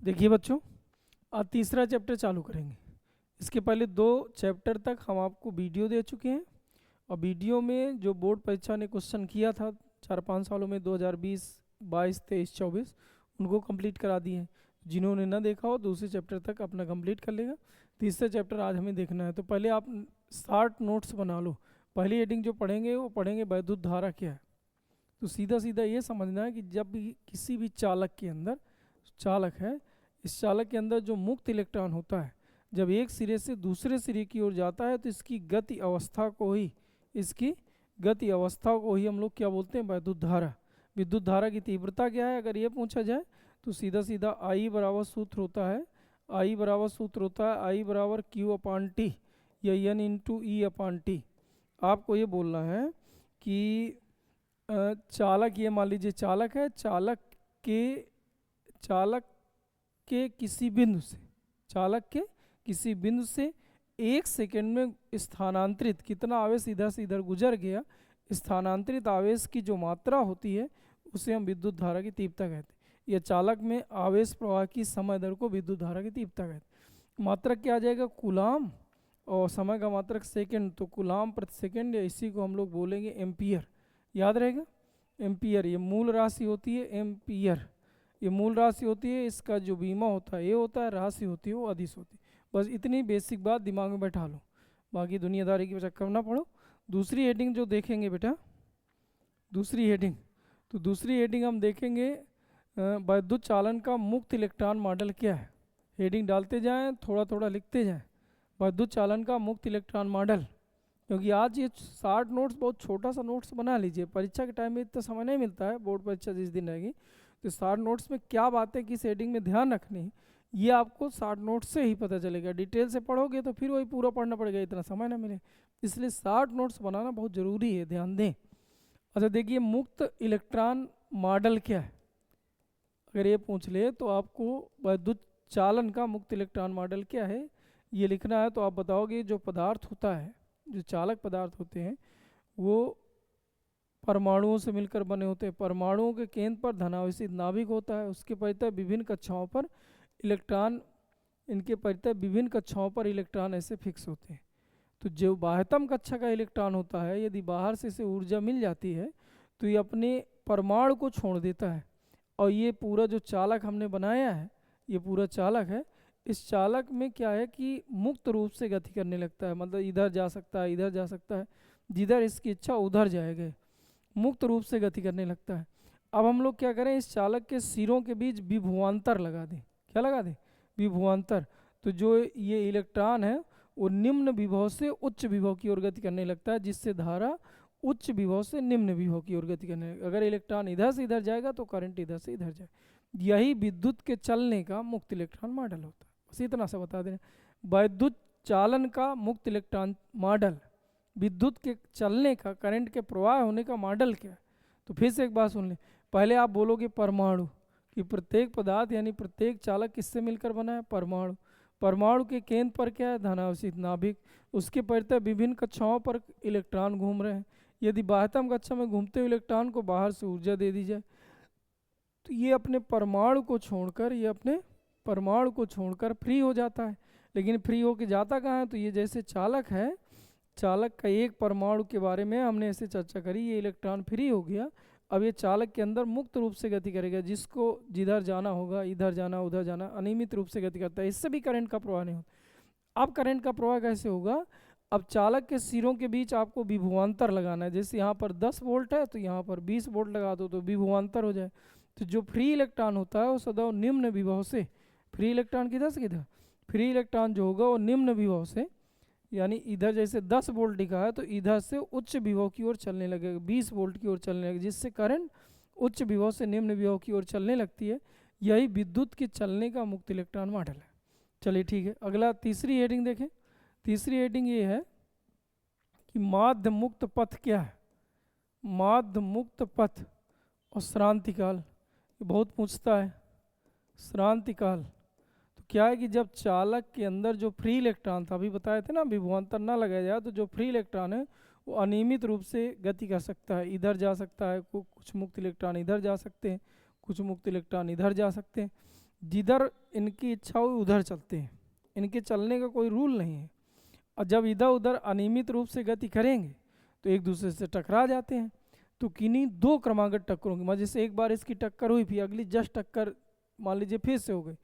देखिए बच्चों, आज तीसरा चैप्टर चालू करेंगे। इसके पहले 2 चैप्टर तक हम आपको वीडियो दे चुके हैं, और वीडियो में जो बोर्ड परीक्षा ने क्वेश्चन किया था 4-5 सालों में 2020, 22, 23, 24, उनको कंप्लीट करा दिए हैं। जिन्होंने ना देखा हो दूसरे चैप्टर तक अपना कंप्लीट कर लेगा। तीसरा चैप्टर आज हमें देखना है, तो पहले आप 60 नोट्स बना लो। पहली हेडिंग जो पढ़ेंगे वो पढ़ेंगे वैद्युत धारा क्या है। तो सीधा सीधा ये समझना है कि जब भी किसी भी चालक के अंदर, चालक है, इस चालक के अंदर जो मुक्त इलेक्ट्रॉन होता है, जब एक सिरे से दूसरे सिरे की ओर जाता है तो इसकी गति अवस्था को ही, इसकी गति अवस्था को ही हम लोग क्या बोलते हैं, वैद्युत धारा। विद्युत धारा की तीव्रता क्या है अगर ये पूछा जाए तो सीधा सीधा आई बराबर सूत्र होता है, आई बराबर सूत्र होता है आई बराबर क्यू अपान टी या एन इंटू ई अपान टी। आपको ये बोलना है कि चालक, ये मान लीजिए चालक है, चालक के किसी बिंदु से, चालक के किसी बिंदु से 1 सेकेंड में स्थानांतरित कितना आवेश इधर से इधर गुजर गया, स्थानांतरित आवेश की जो मात्रा होती है उसे हम विद्युत धारा की तीव्रता कहते हैं। यह चालक में आवेश प्रवाह की समय दर को विद्युत धारा की तीव्रता कहते हैं। मात्रक क्या आ जाएगा, कूलाम, और समय का मात्रक सेकंड, तो कूलाम प्रति सेकंड, या इसी को हम लोग बोलेंगे एम्पियर। याद रहेगा, एम्पियर ये मूल राशि होती है, एम्पियर ये मूल राशि होती है। इसका जो बीमा होता है ये होता है, राशि होती है वो अदिश होती है। बस इतनी बेसिक बात दिमाग में बैठा लो, बाकी दुनियादारी की चक्कर ना पड़ो। दूसरी हेडिंग जो देखेंगे बेटा, दूसरी हेडिंग, तो दूसरी हेडिंग हम देखेंगे वैद्युत चालन का मुक्त इलेक्ट्रॉन मॉडल क्या है। हेडिंग डालते जाएं, थोड़ा थोड़ा लिखते जाएं, वैद्युत चालन का मुक्त इलेक्ट्रॉन मॉडल। क्योंकि आज ये 60 नोट्स बहुत छोटा सा नोट्स बना लीजिए, परीक्षा के टाइम में इतना समय नहीं मिलता है, बोर्ड परीक्षा जिस दिन रहेगी तो 60 नोट्स में क्या बातें किस हेडिंग में ध्यान रखनी है ये आपको 60 नोट्स से ही पता चलेगा। डिटेल से पढ़ोगे तो फिर वही पूरा पढ़ना पड़ेगा, इतना समय ना मिले, इसलिए 60 नोट्स बनाना बहुत ज़रूरी है, ध्यान दें। अच्छा देखिए, मुक्त इलेक्ट्रॉन मॉडल क्या है अगर ये पूछ ले तो आपको वैद्युत चालन का मुक्त इलेक्ट्रॉन मॉडल क्या है ये लिखना है। तो आप बताओगे जो पदार्थ होता है, जो चालक पदार्थ होते हैं वो परमाणुओं से मिलकर बने होते हैं। परमाणुओं के केंद्र पर धनावेशित नाभिक होता है, उसके परितः विभिन्न कक्षाओं पर इलेक्ट्रॉन, इनके परितः विभिन्न कक्षाओं पर इलेक्ट्रॉन ऐसे फिक्स होते हैं। तो जो बाह्यतम कक्षा का इलेक्ट्रॉन होता है, यदि बाहर से इसे ऊर्जा मिल जाती है तो ये अपने परमाणु को छोड़ देता है, और ये पूरा जो चालक हमने बनाया है, ये पूरा चालक है, इस चालक में क्या है कि मुक्त रूप से गति करने लगता है। मतलब इधर जा सकता है, इधर जा सकता है, जिधर इसकी इच्छा उधर जाएगा, मुक्त रूप से गति करने लगता है। अब हम लोग क्या करें, इस चालक के सिरों के बीच विभवांतर लगा दें। क्या लगा दें, विभवांतर। तो जो ये इलेक्ट्रॉन है वो निम्न विभव से उच्च विभव की ओर गति करने लगता है, जिससे धारा उच्च विभव से निम्न विभव की ओर गति करने लगेगा। अगर इलेक्ट्रॉन इधर से इधर जाएगा तो करंट इधर से इधर जाएगा। यही विद्युत के चलने का मुक्त इलेक्ट्रॉन मॉडल होता है। बस इतना सा बता दें, वैद्युत चालन का मुक्त इलेक्ट्रॉन मॉडल, विद्युत के चलने का, करंट के प्रवाह होने का मॉडल क्या है। तो फिर से एक बात सुन लें, पहले आप बोलोगे परमाणु, कि प्रत्येक पदार्थ यानी प्रत्येक चालक किससे मिलकर बना है, परमाणु। परमाणु के केंद्र पर क्या है, धनावेशित नाभिक, उसके परितः विभिन्न कक्षाओं पर इलेक्ट्रॉन घूम रहे हैं। यदि बाह्यतम कक्षा में घूमते हुए इलेक्ट्रॉन को बाहर से ऊर्जा दे दी जाए तो ये अपने परमाणु को छोड़कर, ये अपने परमाणु को छोड़कर फ्री हो जाता है। लेकिन फ्री होके जाता कहाँ है, तो ये जैसे चालक है, चालक का एक परमाणु के बारे में हमने ऐसे चर्चा करी, ये इलेक्ट्रॉन फ्री हो गया, अब ये चालक के अंदर मुक्त रूप से गति करेगा, जिसको जिधर जाना होगा, इधर जाना उधर जाना, अनियमित रूप से गति करता है, इससे भी करंट का प्रवाह नहीं होता। अब करंट का प्रवाह कैसे होगा, अब चालक के सिरों के बीच आपको विभवांतर लगाना है। जैसे यहाँ पर 10 वोल्ट है तो यहाँ पर 20 वोल्ट लगा दो तो विभवांतर हो जाए। तो जो फ्री इलेक्ट्रॉन होता है वो सदैव निम्न विभव से, फ्री इलेक्ट्रॉन किधर से किधर, फ्री इलेक्ट्रॉन जो होगा वो निम्न विभव से, यानी इधर जैसे 10 वोल्ट लिखा है तो इधर से उच्च विभव की ओर चलने लगेगा, 20 वोल्ट की ओर चलने लगेगा, जिससे करंट उच्च विभव से निम्न विभव की ओर चलने लगती है। यही विद्युत के चलने का मुक्त इलेक्ट्रॉन मॉडल है। चलिए ठीक है, अगला तीसरी हेडिंग देखें। तीसरी हेडिंग ये है कि माध्य मुक्त पथ क्या है, माध्य मुक्त पथ और श्रांतिकाल, ये बहुत पूछता है। श्रांतिकाल तो क्या है कि जब चालक के अंदर जो फ्री इलेक्ट्रॉन था, अभी बताए थे ना, विभवांतर ना लगाया जाए तो जो फ्री इलेक्ट्रॉन है वो अनियमित रूप से गति कर सकता है, इधर जा सकता है, कुछ मुक्त इलेक्ट्रॉन इधर जा सकते हैं, कुछ मुक्त इलेक्ट्रॉन इधर जा सकते हैं। जिधर इनकी इच्छा हुई उधर चलते हैं, इनके चलने का कोई रूल नहीं है। और जब इधर उधर अनियमित रूप से गति करेंगे तो एक दूसरे से टकरा जाते हैं। तो किन्हीं दो क्रमागत टक्करों की, जैसे एक बार इसकी टक्कर हुई, फिर अगली जस्ट टक्कर मान लीजिए फिर से हो गई,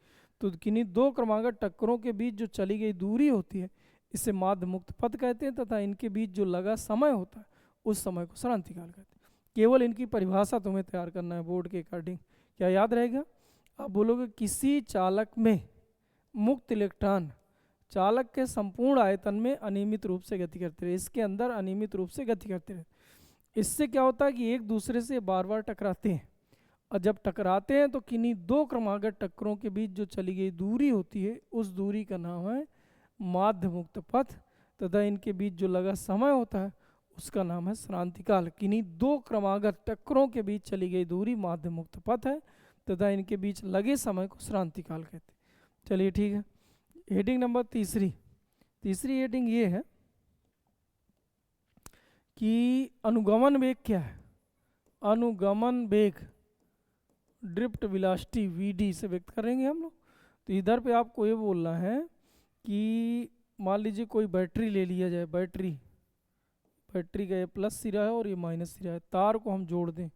तो किन्हीं दो क्रमागत टक्करों के बीच जो चली गई दूरी होती है इसे माध्य मुक्त पथ कहते हैं, तथा इनके बीच जो लगा समय होता है उस समय को श्रांतिकाल कहते हैं। केवल इनकी परिभाषा तुम्हें तैयार करना है बोर्ड के अकॉर्डिंग। क्या याद रहेगा? आप बोलोगे किसी चालक में मुक्त इलेक्ट्रॉन चालक के संपूर्ण आयतन में अनियमित रूप से गति करते रहे, इसके अंदर अनियमित रूप से गति करते रहे। इससे क्या होता है कि एक दूसरे से बार बार टकराते हैं, और जब टकराते हैं तो किन्हीं दो क्रमागत टक्करों के बीच जो चली गई दूरी होती है उस दूरी का नाम है माध्य मुक्त पथ, तथा इनके बीच जो लगा समय होता है उसका नाम है श्रांतिकाल। किन्हीं दो क्रमागत टक्करों के बीच चली गई दूरी माध्य मुक्त पथ है, तथा इनके बीच लगे समय को श्रांतिकाल कहते हैं। चलिए ठीक है। हेडिंग नंबर तीसरी हेडिंग ये है कि अनुगमन वेग क्या है। अनुगमन वेग ड्रिफ्ट वेलोसिटी वीडी से व्यक्त करेंगे हम लोग। तो इधर पे आपको ये बोलना है कि मान लीजिए कोई बैटरी ले लिया जाए, बैटरी का ये प्लस सिरा है और ये माइनस सिरा है, तार को हम जोड़ दें।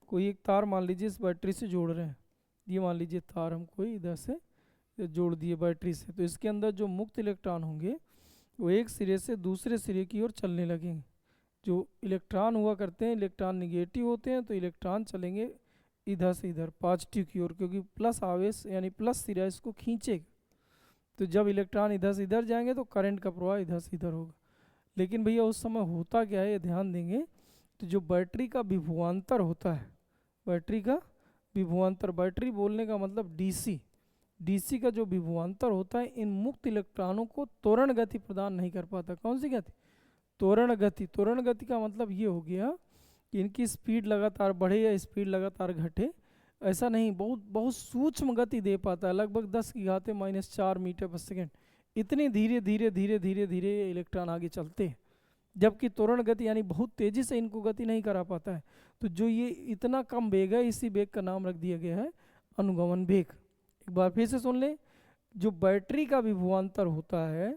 कोई एक तार मान लीजिए इस बैटरी से जोड़ रहे हैं, ये मान लीजिए तार हम कोई इधर से जोड़ दिए बैटरी से, तो इसके अंदर जो मुक्त इलेक्ट्रॉन होंगे वो एक सिरे से दूसरे सिरे की ओर चलने लगेंगे। जो इलेक्ट्रॉन हुआ करते हैं, इलेक्ट्रॉन निगेटिव होते हैं, तो इलेक्ट्रॉन चलेंगे इधर से इधर पॉजिटिव की ओर, क्योंकि प्लस आवेश यानी प्लस सिरा इसको खींचेगा। तो जब इलेक्ट्रॉन इधर से इधर जाएंगे तो करंट का प्रवाह इधर से इधर होगा। लेकिन भैया उस समय होता क्या है ये ध्यान देंगे, तो जो बैटरी का विभवांतर होता है, बैटरी का विभवांतर, बैटरी बोलने का मतलब डीसी का जो विभवांतर होता है इन मुक्त इलेक्ट्रॉनों को त्वरण गति प्रदान नहीं कर पाता। कौन सी गति? त्वरण गति। त्वरण गति का मतलब ये हो गया कि इनकी स्पीड लगातार बढ़े या स्पीड लगातार घटे, ऐसा नहीं, बहुत सूक्ष्म गति दे पाता है, लगभग 10⁻⁻⁴ मीटर पर सेकेंड। इतनी धीरे धीरे धीरे धीरे धीरे ये इलेक्ट्रॉन आगे चलते हैं, जबकि त्वरण गति यानी बहुत तेजी से इनको गति नहीं करा पाता है। तो जो ये इतना कम वेग है, इसी वेग का नाम रख दिया गया है अनुगमन वेग। एक बार फिर से सुन ले, जो बैटरी का विभवांतर होता है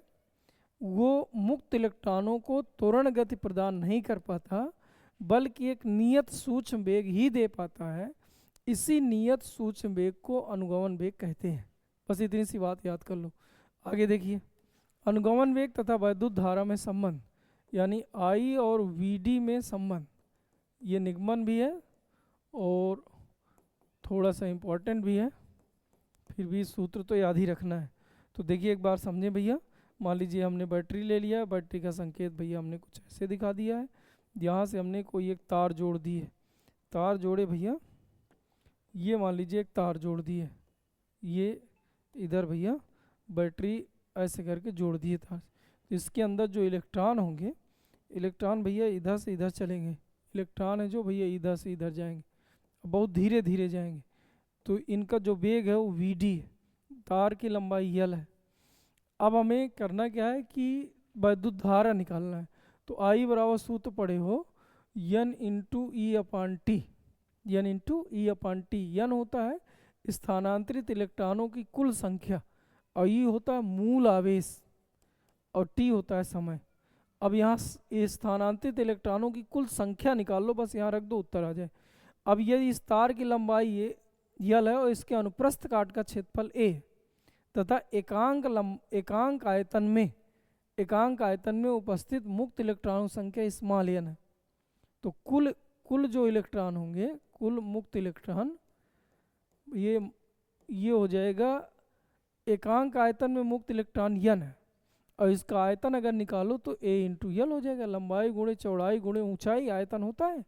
वो मुक्त इलेक्ट्रॉनों को त्वरण गति प्रदान नहीं कर पाता, बल्कि एक नियत सूक्ष्म वेग ही दे पाता है। इसी नियत सूक्ष्म वेग को अनुगमन वेग कहते हैं। बस इतनी सी बात याद कर लो। आगे देखिए, अनुगमन वेग तथा वैद्युत धारा में संबंध, यानी आई और वीडी में संबंध, ये निगमन भी है और थोड़ा सा इम्पोर्टेंट भी है, फिर भी सूत्र तो याद ही रखना है। तो देखिए एक बार समझें भैया, मान लीजिए हमने बैटरी ले लिया, बैटरी का संकेत भैया हमने कुछ ऐसे दिखा दिया है। यहाँ से हमने कोई एक तार जोड़ दी है, तार जोड़े भैया, ये मान लीजिए एक तार जोड़ दी है, ये इधर भैया बैटरी ऐसे करके जोड़ दिए तार। तो इसके अंदर जो इलेक्ट्रॉन होंगे, इलेक्ट्रॉन भैया इधर से इधर चलेंगे, इलेक्ट्रॉन है जो भैया इधर से इधर जाएंगे, बहुत धीरे धीरे जाएंगे। तो इनका जो वेग है वो वीडी है, तार की लंबाई यल है। अब हमें करना क्या है कि वैद्युत धारा निकालना है। तो आई बराबर सूत्र पढ़े हो यन इंटू ई अपान टी, यन इंटू ई अपान टी। यन होता है स्थानांतरित इलेक्ट्रॉनों की कुल संख्या, और ई होता है मूल आवेश, और टी होता है समय। अब यहाँ स्थानांतरित इलेक्ट्रॉनों की कुल संख्या निकाल लो, बस यहाँ रख दो उत्तर आ जाए। अब ये इस तार की लंबाई ये यल है और इसके अनुप्रस्थ काट का क्षेत्रफल ए, तथा एकांक आयतन में उपस्थित मुक्त इलेक्ट्रॉनों की संख्या स्मॉल एन है। तो कुल जो इलेक्ट्रॉन होंगे, कुल मुक्त इलेक्ट्रॉन, ये हो जाएगा एकांक आयतन में मुक्त इलेक्ट्रॉन यन है, और इसका आयतन अगर निकालो तो ए इंटू यल हो जाएगा। लंबाई गुणे चौड़ाई गुणे ऊंचाई आयतन होता है,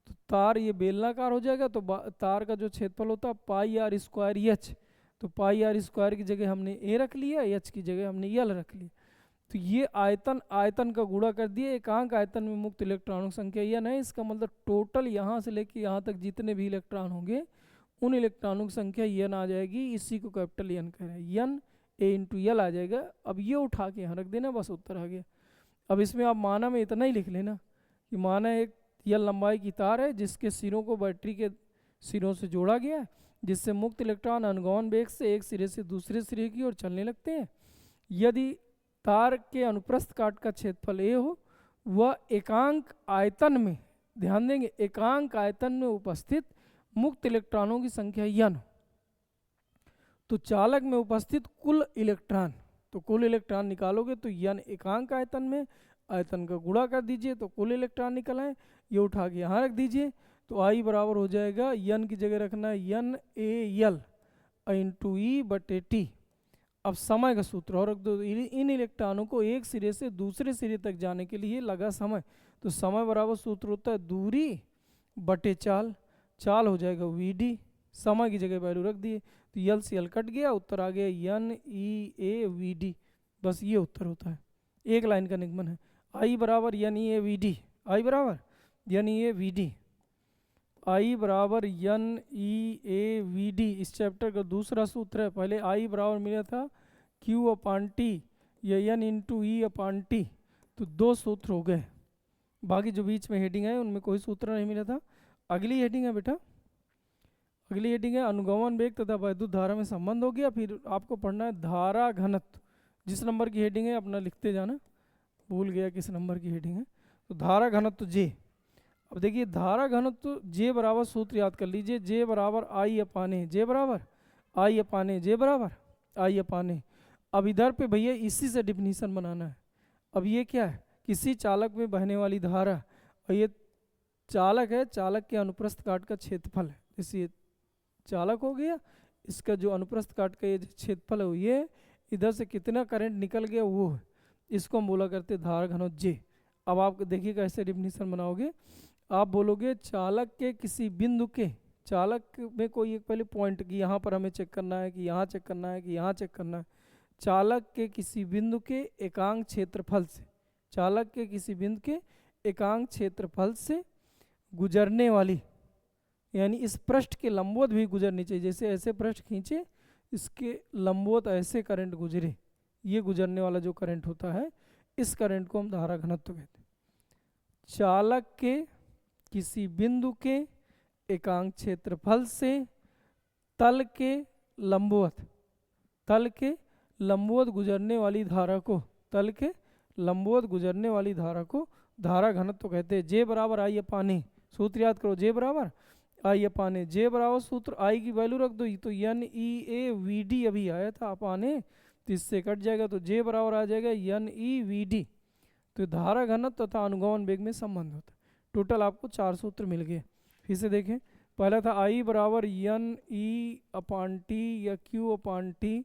तो तार ये बेलनाकार हो जाएगा। तो तार का जो क्षेत्रफल होता है पाई आर स्क्वायर एच, तो पाई आर स्क्वायर की जगह हमने ए रख लिया, एच की जगह हमने यल रख लिया। तो ये आयतन का गुणा कर दिए, एकांक आयतन में मुक्त इलेक्ट्रॉनों की संख्या यन है। इसका मतलब टोटल यहाँ से लेके यहाँ तक जितने भी इलेक्ट्रॉन होंगे उन इलेक्ट्रॉनों की संख्या यन आ जाएगी। इसी को कैपिटल यन कह रहे हैं, यन ए इंटू यल आ जाएगा। अब ये उठा के यहाँ रख देना, बस उत्तर आ गया। अब इसमें आप माना में इतना ही लिख लेना कि माना एक यल लंबाई की तार है जिसके सिरों को बैटरी के सिरों से जोड़ा गया है, जिससे मुक्त इलेक्ट्रॉन अनुगमन वेग से एक सिरे से दूसरे सिरे की ओर चलने लगते हैं। यदि तार के अनुप्रस्थ काट का क्षेत्रफल a हो, वह एकांक आयतन में, ध्यान देंगे, एकांक आयतन में उपस्थित मुक्त इलेक्ट्रॉनों की संख्या n हो। तो चालक में उपस्थित कुल इलेक्ट्रॉन, तो कुल इलेक्ट्रॉन निकालोगे तो n एकांक आयतन में, आयतन का गुणा कर दीजिए तो कुल इलेक्ट्रॉन निकल आए। ये उठा के यहाँ रख दीजिए तो I बराबर हो जाएगा, n की जगह रखना है NaL इंटू E बटे T। अब समय का सूत्र और रख दो, इन इलेक्ट्रॉनों को एक सिरे से दूसरे सिरे तक जाने के लिए लगा समय, तो समय बराबर सूत्र होता है दूरी बटे चाल, चाल हो जाएगा VD, समय की जगह वैल्यू रख दिए तो L से L कट गया, उत्तर आ गया NeAVD। बस ये उत्तर होता है, एक लाइन का निगमन है। I बराबर NeAVD, I बराबर NeAVD, I बराबर NeAVD इस चैप्टर का दूसरा सूत्र है। पहले I बराबर मिला था Q अपान T या N इंटू E अपान T, तो दो सूत्र हो गए। बाकी जो बीच में हेडिंग है उनमें कोई सूत्र नहीं मिला था। अगली हेडिंग है बेटा, अगली हेडिंग है अनुगमन वेग तथा वैद्युत धारा में संबंध हो गया। फिर आपको पढ़ना है धारा घनत्व, जिस नंबर की हेडिंग है अपना लिखते जाना, भूल गया किस नंबर की हेडिंग है। तो धारा घनत्व J। अब देखिए धारा घनत्व J बराबर सूत्र याद कर लीजिए, J बराबर I अपान A, J बराबर I अपान A, J बराबर I अपान A। अब इधर पे भैया इसी से डिफिनीशन बनाना है। अब ये क्या है, किसी चालक में बहने वाली धारा, और ये चालक है, चालक के अनुप्रस्थ काट का क्षेत्रफल है। जैसे ये चालक हो गया, इसका जो अनुप्रस्थ काट का ये क्षेत्रफल है ये, इधर से कितना करंट निकल गया वो है, इसको हम बोला करते धारा घनत्व J। अब आप देखिए कैसे डिफिनीशन बनाओगे। आप बोलोगे चालक के किसी बिंदु के, चालक में कोई एक पहले पॉइंट कि यहाँ पर हमें चेक करना है, कि यहाँ चेक करना है, कि यहाँ चेक करना है। चालक के किसी बिंदु के एकांक क्षेत्रफल से, चालक के किसी बिंदु के एकांक क्षेत्रफल से गुजरने वाली, यानी इस पृष्ठ के लंबवत भी गुजरनी चाहिए। जैसे ऐसे पृष्ठ खींचे, इसके लंबवत ऐसे करंट गुजरे, ये गुजरने वाला जो करंट होता है, इस करंट को हम धारा घनत्व कहते हैं। चालक के किसी बिंदु के एकांक क्षेत्रफल से तल के लंबवत, तल के लंबवत गुजरने वाली धारा को, तल के लंबवत गुजरने वाली धारा को धारा घनत्व कहते हैं। J बराबर I अपान A, सूत्र याद करो, J बराबर I अपान A, J बराबर सूत्र I की वैल्यू रख दो, तो NeAVD अभी आया था अपान A, तो इससे कट जाएगा तो J बराबर आ जाएगा NeVD। तो धारा घनत्व तथा अनुगमन वेग में संबंध होता है। टोटल आपको 4 सूत्र मिल गए। फिर से देखें, पहला था I बराबर NE अपान T या Q अपान T,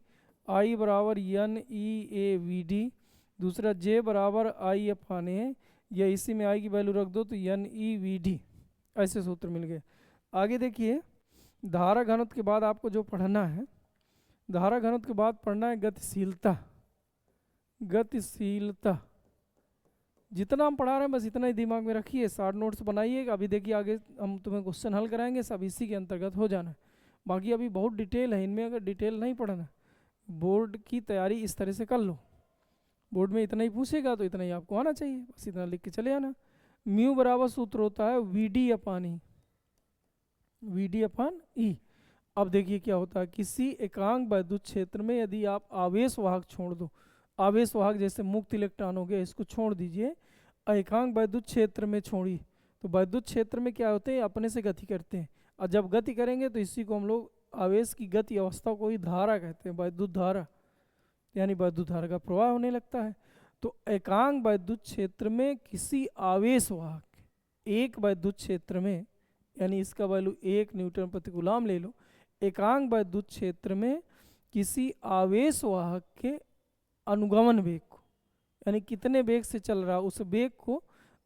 I बराबर NeAVD। दूसरा J बराबर I अपान A, या इसी में I की वैल्यू रख दो तो NeVD। ऐसे सूत्र मिल गए। आगे देखिए, धारा घनत्व के बाद आपको जो पढ़ना है, धारा घनत्व के बाद पढ़ना है गतिशीलता। गतिशीलता जितना हम पढ़ा रहे हैं बस इतना ही दिमाग में रखिए, शॉर्ट नोट्स बनाइए। अभी देखिए आगे हम तुम्हें क्वेश्चन हल कराएंगे, सब इसी के अंतर्गत हो जाना है। बाकी अभी बहुत डिटेल है इनमें, अगर डिटेल नहीं पढ़ना, बोर्ड की तैयारी इस तरह से कर लो, बोर्ड में इतना ही पूछेगा तो इतना ही आपको आना चाहिए, बस इतना लिख के चले आना। म्यू बराबर सूत्र होता है VD अपान E, VD अपान E। अब देखिए क्या होता है, किसी एकांक वैद्युत क्षेत्र में यदि आप आवेश वाहक छोड़ दो, आवेश वाहक जैसे मुक्त इलेक्ट्रॉन हो गया, इसको छोड़ दीजिए, एकांक वैद्युत क्षेत्र में छोड़ी, तो वैद्युत क्षेत्र में क्या होते हैं, अपने से गति करते हैं, और जब गति करेंगे तो इसी को हम लोग आवेश की गति अवस्था को ही धारा कहते हैं, वैद्युत धारा, यानी वैद्युत धारा का प्रवाह होने लगता है। तो एकांक वैद्युत क्षेत्र में किसी आवेश वाहक, एक वैद्युत क्षेत्र में, यानी इसका वैल्यू 1 न्यूटन प्रति कूलम ले लो, एकांक वैद्युत क्षेत्र में किसी आवेश वाहक के अनुगमन वेग को, यानी कितने वेग से चल रहा है उस वेग को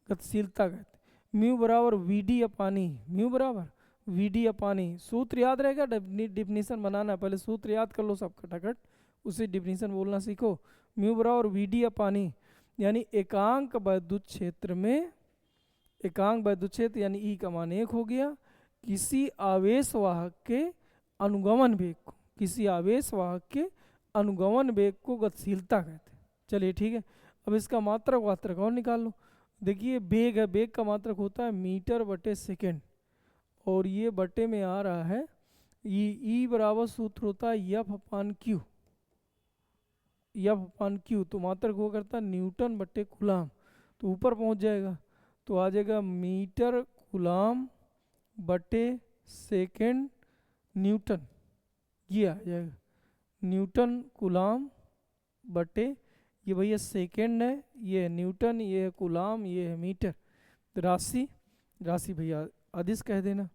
गतिशीलता कहते हैं। म्यू बराबर VD अपान E, म्यू बराबर VD अपान E। सूत्र याद रहेगा, डिफिनीशन बनाना है, पहले सूत्र याद कर लो सब खटाखट, उसे डिफिनीशन बोलना सीखो। म्यू बराबर VD अपान E, यानी एकांक वैद्युत क्षेत्र में, एकांक वैद्युत क्षेत्र यानी E का मान 1 हो गया, किसी आवेश वाहक के अनुगमन वेग को, किसी आवेश वाहक के अनुगमन वेग को गतिशीलता कहते हैं। चलिए ठीक है, अब इसका मात्रक वात्रक और निकाल लो। देखिए वेग है, वेग का मात्रक होता है मीटर बटे सेकेंड, और ये बटे में आ रहा है ई बराबर सूत्र होता है एफ अपान क्यू, एफ अपान क्यू। तो मात्रक हुआ करता है न्यूटन बटे कूलाम, तो ऊपर पहुंच जाएगा तो आ जाएगा मीटर कूलाम बटे सेकेंड न्यूटन, ये आ जाएगा न्यूटन कूलाम बटे, ये भैया सेकेंड है, ये है न्यूटन, ये है कूलाम, ये है मीटर। तो राशि राशि भैया अदिश कह देना,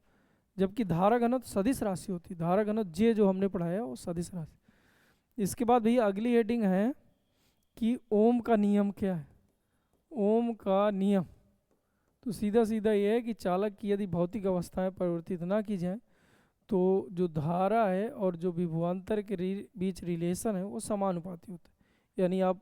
जबकि धारा घनत्व सदिश राशि होती है, धारा घनत्व जे जो हमने पढ़ाया वो सदिश राशि। इसके बाद भैया अगली हेडिंग है कि ओम का नियम क्या है। ओम का नियम तो सीधा सीधा ये है कि चालक की यदि भौतिक अवस्थाएं परिवर्तित ना की जाएं तो जो धारा है और जो विभवांतर के बीच रिलेशन है वो समानुपाती होता है। यानी आप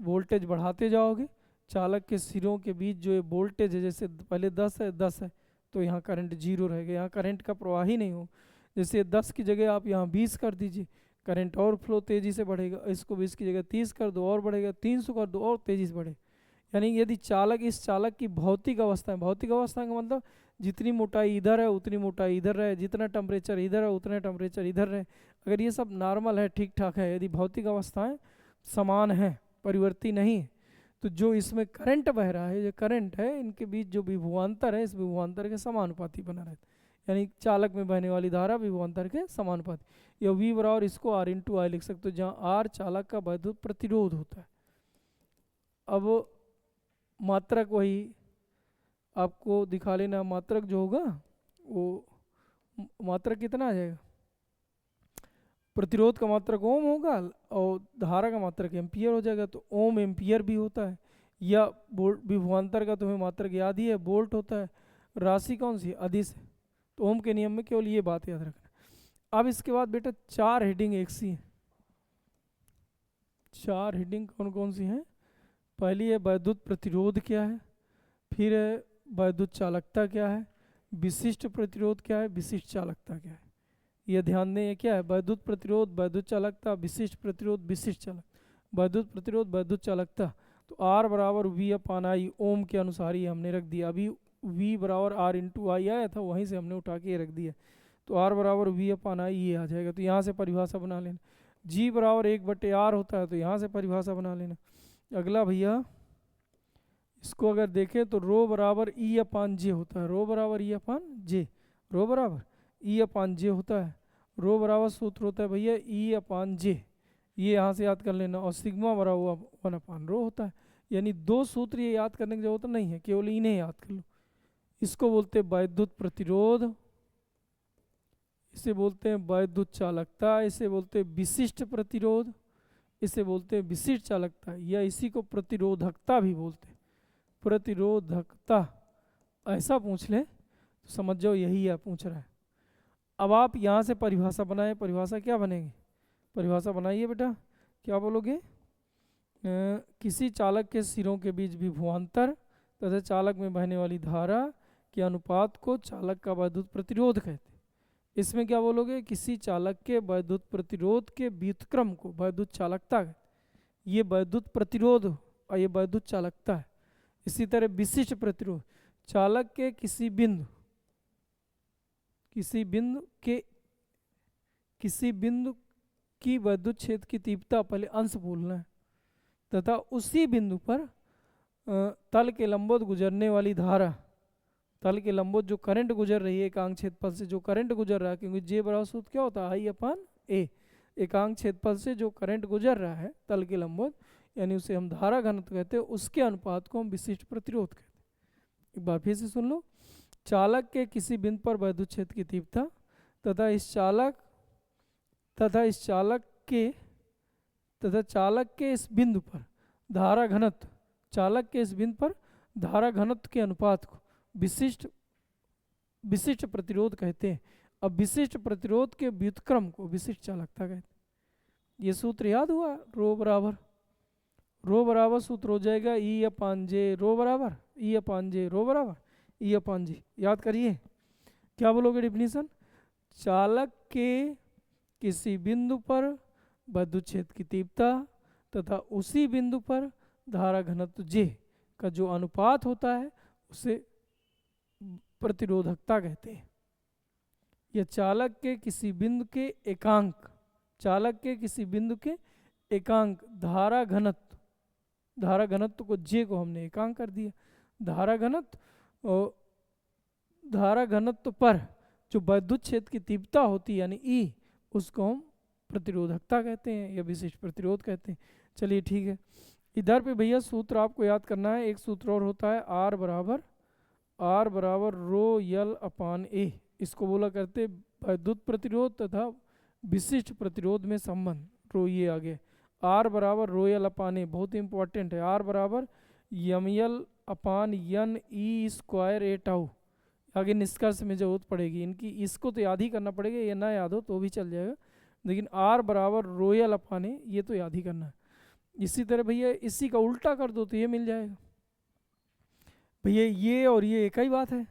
वोल्टेज बढ़ाते जाओगे, चालक के सिरों के बीच जो ये वोल्टेज है, जैसे पहले 10 है 10 है तो यहाँ करंट 0 रहेगा, यहाँ करंट का प्रवाह ही नहीं हो। जैसे 10 की जगह आप यहाँ 20 कर दीजिए, करंट और फ्लो तेज़ी से बढ़ेगा। इसको 20 की जगह 30 कर दो और बढ़ेगा, 300 कर दो और तेज़ी से बढ़ेगा। यानी यदि इस चालक की भौतिक अवस्था का मतलब जितनी मोटाई इधर है उतनी मोटाई इधर रहे, जितना टेम्परेचर इधर है उतना टेम्परेचर इधर रहे। अगर ये सब नॉर्मल है, ठीक ठाक है, यदि भौतिक अवस्थाएं समान हैं, परिवर्ती नहीं है, तो जो इसमें करंट बह रहा है, जो करंट है, इनके बीच जो विभवांतर है, इस विभवांतर के समानुपाती बना रहता है। यानी चालक में बहने वाली धारा विभवांतर के समानुपाती। या वी बराबर इसको R इंटू आई लिख सकते हो, जहाँ R चालक का वैद्युत प्रतिरोध होता है। अब मात्रक वही आपको दिखा लेना, मात्रक जो होगा वो मात्रक कितना आ जाएगा, प्रतिरोध का मात्रक ओम होगा और धारा का मात्रक एम्पियर हो जाएगा। तो ओम एम्पियर भी होता है, या विभवांतर का तुम्हें मात्रक याद ही है, वोल्ट होता है। राशि कौन सी, अदिश है। तो ओम के नियम में केवल ये बात याद रखना। अब इसके बाद बेटा 4 हेडिंग एक सी है। 4 हेडिंग कौन कौन सी हैं? पहली है वैद्युत प्रतिरोध क्या है, फिर है वैद्युत चालकता क्या है, विशिष्ट प्रतिरोध क्या है, विशिष्ट चालकता क्या है। ये ध्यान दें, ये क्या है, वैद्युत प्रतिरोध, वैद्युत चालकता, विशिष्ट प्रतिरोध, विशिष्ट चालक, वैद्युत प्रतिरोध, वैद्युत चालकता। तो R बराबर V अपान आई, ओम के अनुसार ही हमने रख दिया। अभी V बराबर R इंटू आई आया था, वहीं से हमने उठा के रख दिया। तो R बराबर V अपान आई ये आ जाएगा। तो यहाँ से परिभाषा बना लेना। G बराबर 1/R होता है, तो यहाँ से परिभाषा बना लेना। अगला भैया इसको अगर देखें तो रो बराबर ई अपान जे होता है, रो बराबर ई अपान जे, रो बराबर ई अपान जे होता है। रो बराबर सूत्र होता है भैया ई अपान जे, ये यहाँ से याद कर लेना। और सिग्मा बराबर हुआ 1 अपान रो होता है। यानी 2 सूत्र ये याद करने की जरूरत नहीं है, केवल इन्हें याद कर लो। इसको बोलते हैं वैद्युत प्रतिरोध, इसे बोलते हैं वैद्युत चालकता, इसे बोलते हैं विशिष्ट प्रतिरोध, इसे बोलते हैं विशिष्ट चालकता, या इसी को प्रतिरोधकता भी बोलते हैं। प्रतिरोधकता ऐसा पूछ ले तो समझ जाओ यही है पूछ रहा है। अब आप यहाँ से परिभाषा बनाए, परिभाषा क्या बनेगी, परिभाषा बनाइए बेटा, क्या बोलोगे? किसी चालक के सिरों के बीच विभवांतर तथा चालक में बहने वाली धारा के अनुपात को चालक का वैद्युत प्रतिरोध कहते हैं। इसमें क्या बोलोगे? किसी चालक के वैद्युत प्रतिरोध के व्युत्क्रम को वैद्युत चालकता कहते हैं। ये वैद्युत प्रतिरोध और ये वैद्युत चालकता है। इसी तरह विशिष्ट प्रतिरोध, चालक के किसी बिंदु की वैद्युत क्षेत्र की तीव्रता, पहले अंश बोलना है, तथा उसी बिंदु पर तल के लंबवत गुजरने वाली धारा, तल के लंबवत जो करंट गुजर रही है एकांक क्षेत्रफल से, जो करंट गुजर रहा है, क्योंकि जे बराबर सूत्र क्या होता है, आई अपान ए, एकांक क्षेत्रफल से जो करंट गुजर रहा है तल के लंबवत, यानी उसे हम धारा घनत्व कहते हैं, उसके अनुपात को हम विशिष्ट प्रतिरोध कहते हैं। एक बार फिर से सुन लो, चालक के किसी बिंदु पर वैद्युत क्षेत्र की तीव्रता तथा चालक के इस बिंदु पर धारा घनत्व, चालक के इस बिंदु पर धारा घनत्व के अनुपात को विशिष्ट प्रतिरोध कहते हैं। अब विशिष्ट प्रतिरोध के व्युत्क्रम को विशिष्ट चालकता कहते हैं। ये सूत्र याद हुआ, रो बराबर सूत्र हो जाएगा ई अपान जे, रो बराबर ई अपान जे, रो बराबर ई अपान जी। याद करिए, क्या बोलोगे डिफिनीशन? चालक के किसी बिंदु पर वैद्युत क्षेत्र की तीव्रता तथा उसी बिंदु पर धारा घनत्व जे का जो अनुपात होता है उसे प्रतिरोधकता कहते हैं। या चालक के किसी बिंदु के एकांक, चालक के किसी बिंदु के एकांक धारा घनत्व, धारा घनत्व को जे को हमने एकांक कर दिया, धारा घनत्व और धारा घनत्व पर जो विद्युत क्षेत्र की तीव्रता होती है यानी ई, उसको हम प्रतिरोधकता कहते हैं या विशिष्ट प्रतिरोध कहते हैं। चलिए ठीक है, इधर पे भैया सूत्र आपको याद करना है, एक सूत्र और होता है आर बराबर रो यल अपान ए, इसको बोला करते विद्युत प्रतिरोध तथा विशिष्ट प्रतिरोध में संबंध, रो ये आगे आर बराबर रो यल अपान ए, बहुत इंपॉर्टेंट है, आर बराबर यम यल अपान यन ई स्क्वायर ए टाउ, आगे निष्कर्ष में जरूरत पड़ेगी इनकी, इसको तो याद ही करना पड़ेगा, ये ना याद हो तो भी चल जाएगा, लेकिन आर बराबर रो यल अपान ए ये तो याद ही करना है। इसी तरह भैया इसी का उल्टा कर दो तो ये मिल जाएगा, भैया ये और ये एक ही बात है,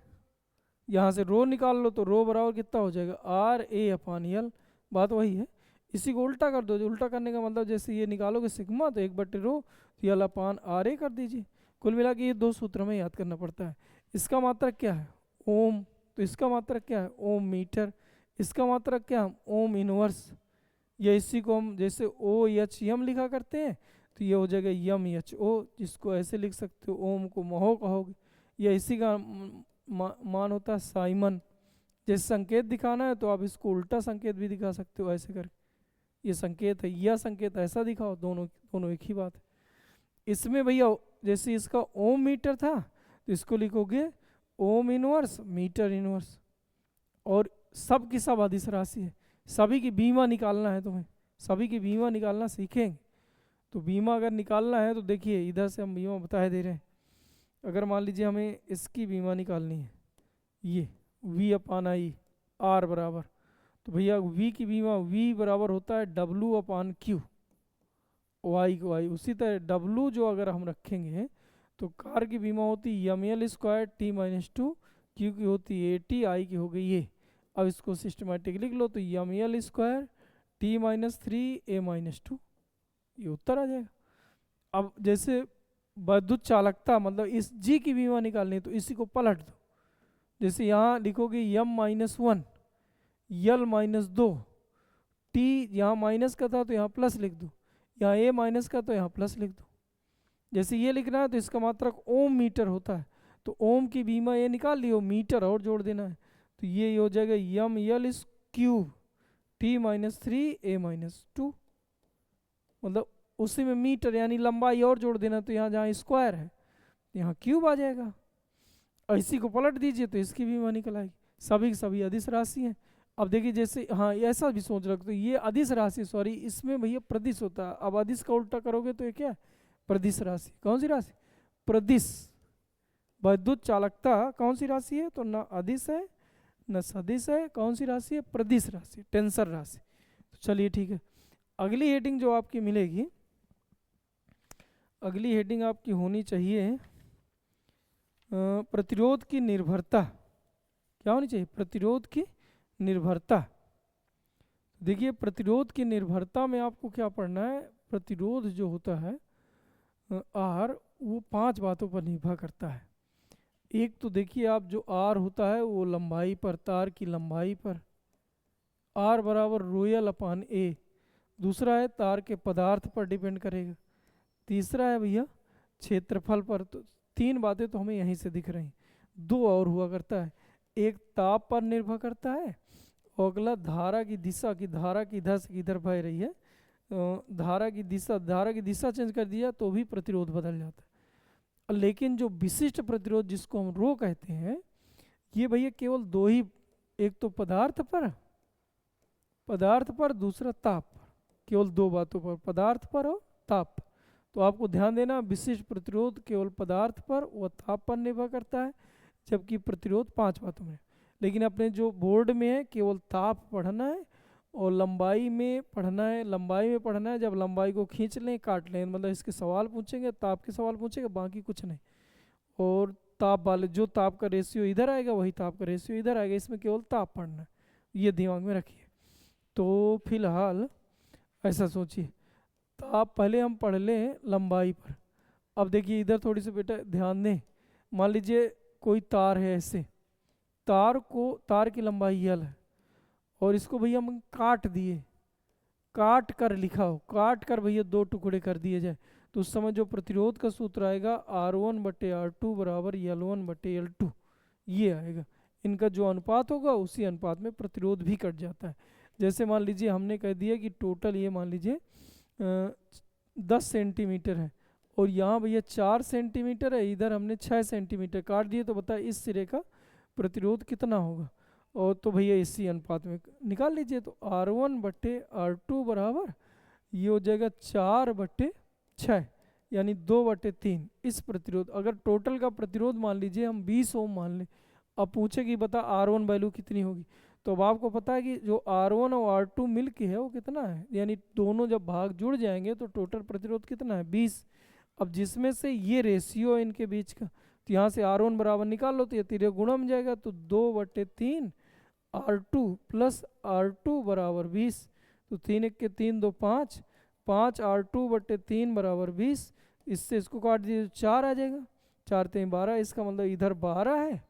यहाँ से रो निकाल लो तो रो बराबर कितना हो जाएगा आर ए अपान यल, बात वही है। इसी को उल्टा कर दो, जो उल्टा करने का मतलब जैसे ये निकालोगे सिग्मा तो 1/रो तो यल अपान आर ए कर दीजिए। कुल मिला के ये दो सूत्र में याद करना पड़ता है। इसका मात्रक क्या है ओम, तो इसका मात्रक क्या है ओम मीटर, इसका मात्रक क्या है ओम इनवर्स, या इसी को हम जैसे ओ एच यम लिखा करते हैं तो ये हो जाएगा यम एच ओ, जिसको ऐसे लिख सकते हो ओम को महो कहोगे, या इसी का मान होता है साइमन, जैसे संकेत दिखाना है तो आप इसको उल्टा संकेत भी दिखा सकते हो ऐसे करके, ये संकेत है या संकेत ऐसा दिखाओ, दोनों दोनों एक ही बात है। इसमें भैया जैसे इसका ओम मीटर था तो इसको लिखोगे ओम इनवर्स मीटर इनवर्स, और सब की सब अदिश राशि है, सभी की बीमा निकालना है तुम्हें, सभी की बीमा निकालना सीखेंगे। तो बीमा अगर निकालना है तो देखिए इधर से हम बीमा बता दे रहे हैं, अगर मान लीजिए हमें इसकी बीमा निकालनी है ये v अपान आई आर बराबर, तो भैया v की बीमा v बराबर होता है w अपान क्यू, वाई को वाई, उसी तरह w जो अगर हम रखेंगे तो कार की बीमा होती है M L square T minus two, Q की होती है ए टी, आई की हो गई ये, अब इसको सिस्टमेटिक लिख लो तो M L square T minus three A minus two, ये उत्तर आ जाएगा। अब जैसे विद्युत चालकता मतलब इस जी की बीमा निकालनी है तो इसी को पलट दो, जैसे यहाँ लिखोगे यम माइनस वन यल माइनस दो, टी यहाँ माइनस का था तो यहाँ प्लस लिख दो, यहाँ ए माइनस का तो यहाँ प्लस लिख दो। जैसे ये लिखना है तो इसका मात्रक ओम मीटर होता है, तो ओम की बीमा ये निकाल लियो, मीटर और जोड़ देना है तो ये हो जाएगा यम यल इस cube T minus three A minus to, मतलब उसी में मीटर यानी लंबाई और जोड़ देना, तो यहाँ जहाँ स्क्वायर है यहाँ क्यूब आ जाएगा, और इसी को पलट दीजिए तो इसकी बीमा निकल आएगी। सभी की सभी अदिश राशि हैं। अब देखिए जैसे हाँ ऐसा भी सोच रखते तो ये अदिश राशि, सॉरी इसमें भैया प्रदिश होता है, अब अदिश का उल्टा करोगे तो ये क्या है प्रदिश राशि। कौन सी राशि प्रदिश, विद्युत चालकता कौन सी राशि है तो ना अदिश है न सदिश है, कौन सी राशि है प्रदिश राशि, टेंसर राशि। तो चलिए ठीक है, अगली हेडिंग जो आपकी मिलेगी, अगली हेडिंग आपकी होनी चाहिए प्रतिरोध की निर्भरता। क्या होनी चाहिए प्रतिरोध की निर्भरता। देखिए प्रतिरोध की निर्भरता में आपको क्या पढ़ना है, प्रतिरोध जो होता है आर वो 5 बातों पर निर्भर करता है। एक तो देखिए आप जो आर होता है वो लंबाई पर, तार की लंबाई पर, आर बराबर रोयल अपान ए। दूसरा है तार के पदार्थ पर डिपेंड करेगा। तीसरा है भैया क्षेत्रफल पर। तो 3 बातें तो हमें यहीं से दिख रही हैं, 2 और हुआ करता है, एक ताप पर निर्भर करता है और अगला धारा की दिशा की, धारा की इधर से इधर बह रही है, धारा की दिशा चेंज कर दिया तो भी प्रतिरोध बदल जाता है। लेकिन जो विशिष्ट प्रतिरोध जिसको हम रो कहते हैं, ये भैया केवल 2 ही, एक तो पदार्थ पर, दूसरा ताप पर, केवल 2 बातों पर, पदार्थ पर और ताप पर। तो आपको ध्यान देना विशिष्ट प्रतिरोध केवल पदार्थ पर व ताप पर निर्भर करता है, जबकि प्रतिरोध 5 बातों में। लेकिन अपने जो बोर्ड में है केवल ताप पढ़ना है और लंबाई में पढ़ना है, लंबाई में पढ़ना है, जब लंबाई को खींच लें काट लें, मतलब इसके सवाल पूछेंगे, ताप के सवाल पूछेंगे, बाकी कुछ नहीं। और ताप वाले जो ताप का रेशियो इधर आएगा वही ताप का रेशियो इधर आएगा, इसमें केवल ताप पढ़ना है, ये दिमाग में रखिए। तो फिलहाल ऐसा सोचिए, ताप पहले हम पढ़ लें लंबाई पर। अब देखिए इधर थोड़ी सी बेटा ध्यान दें, मान लीजिए कोई तार है ऐसे, तार की लंबाई यल है और इसको भैया हम काट दिए, काट कर लिखा हो, काट कर भैया दो टुकड़े कर दिए जाए, तो उस समय जो प्रतिरोध का सूत्र आएगा R1/R2 बराबर L1/L2, ये आएगा। इनका जो अनुपात होगा उसी अनुपात में प्रतिरोध भी कट जाता है। जैसे मान लीजिए हमने कह दिया कि टोटल ये मान लीजिए 10 सेंटीमीटर है, और यहाँ भैया 4 सेंटीमीटर है, इधर हमने 6 सेंटीमीटर काट दिए, तो बताए इस सिरे का प्रतिरोध कितना होगा, और तो भैया इसी अनुपात में निकाल लीजिए। तो R1/R2 बराबर ये हो जाएगा 4/6, यानी 2/3। इस प्रतिरोध, अगर टोटल का प्रतिरोध मान लीजिए हम 20 ओम मान लें, अब पूछे कि बता R1 वैल्यू कितनी होगी, तो अब आपको पता है कि जो R1 और R2 मिल के है वो कितना है, यानी दोनों जब भाग जुड़ जाएंगे तो टोटल प्रतिरोध कितना है 20। अब जिसमें से ये रेशियो है इनके बीच का, तो यहाँ से R1 बराबर निकाल लो, तो ये तीरे गुणा में जाएगा, तो 2/3 R2 प्लस R2 बराबर 20, तो 3 1 के 3 2 5, 5 R2/3 बराबर 20। इससे इसको काट दीजिए तो 4 आ जाएगा, 4 3 12, इसका मतलब इधर 12 है,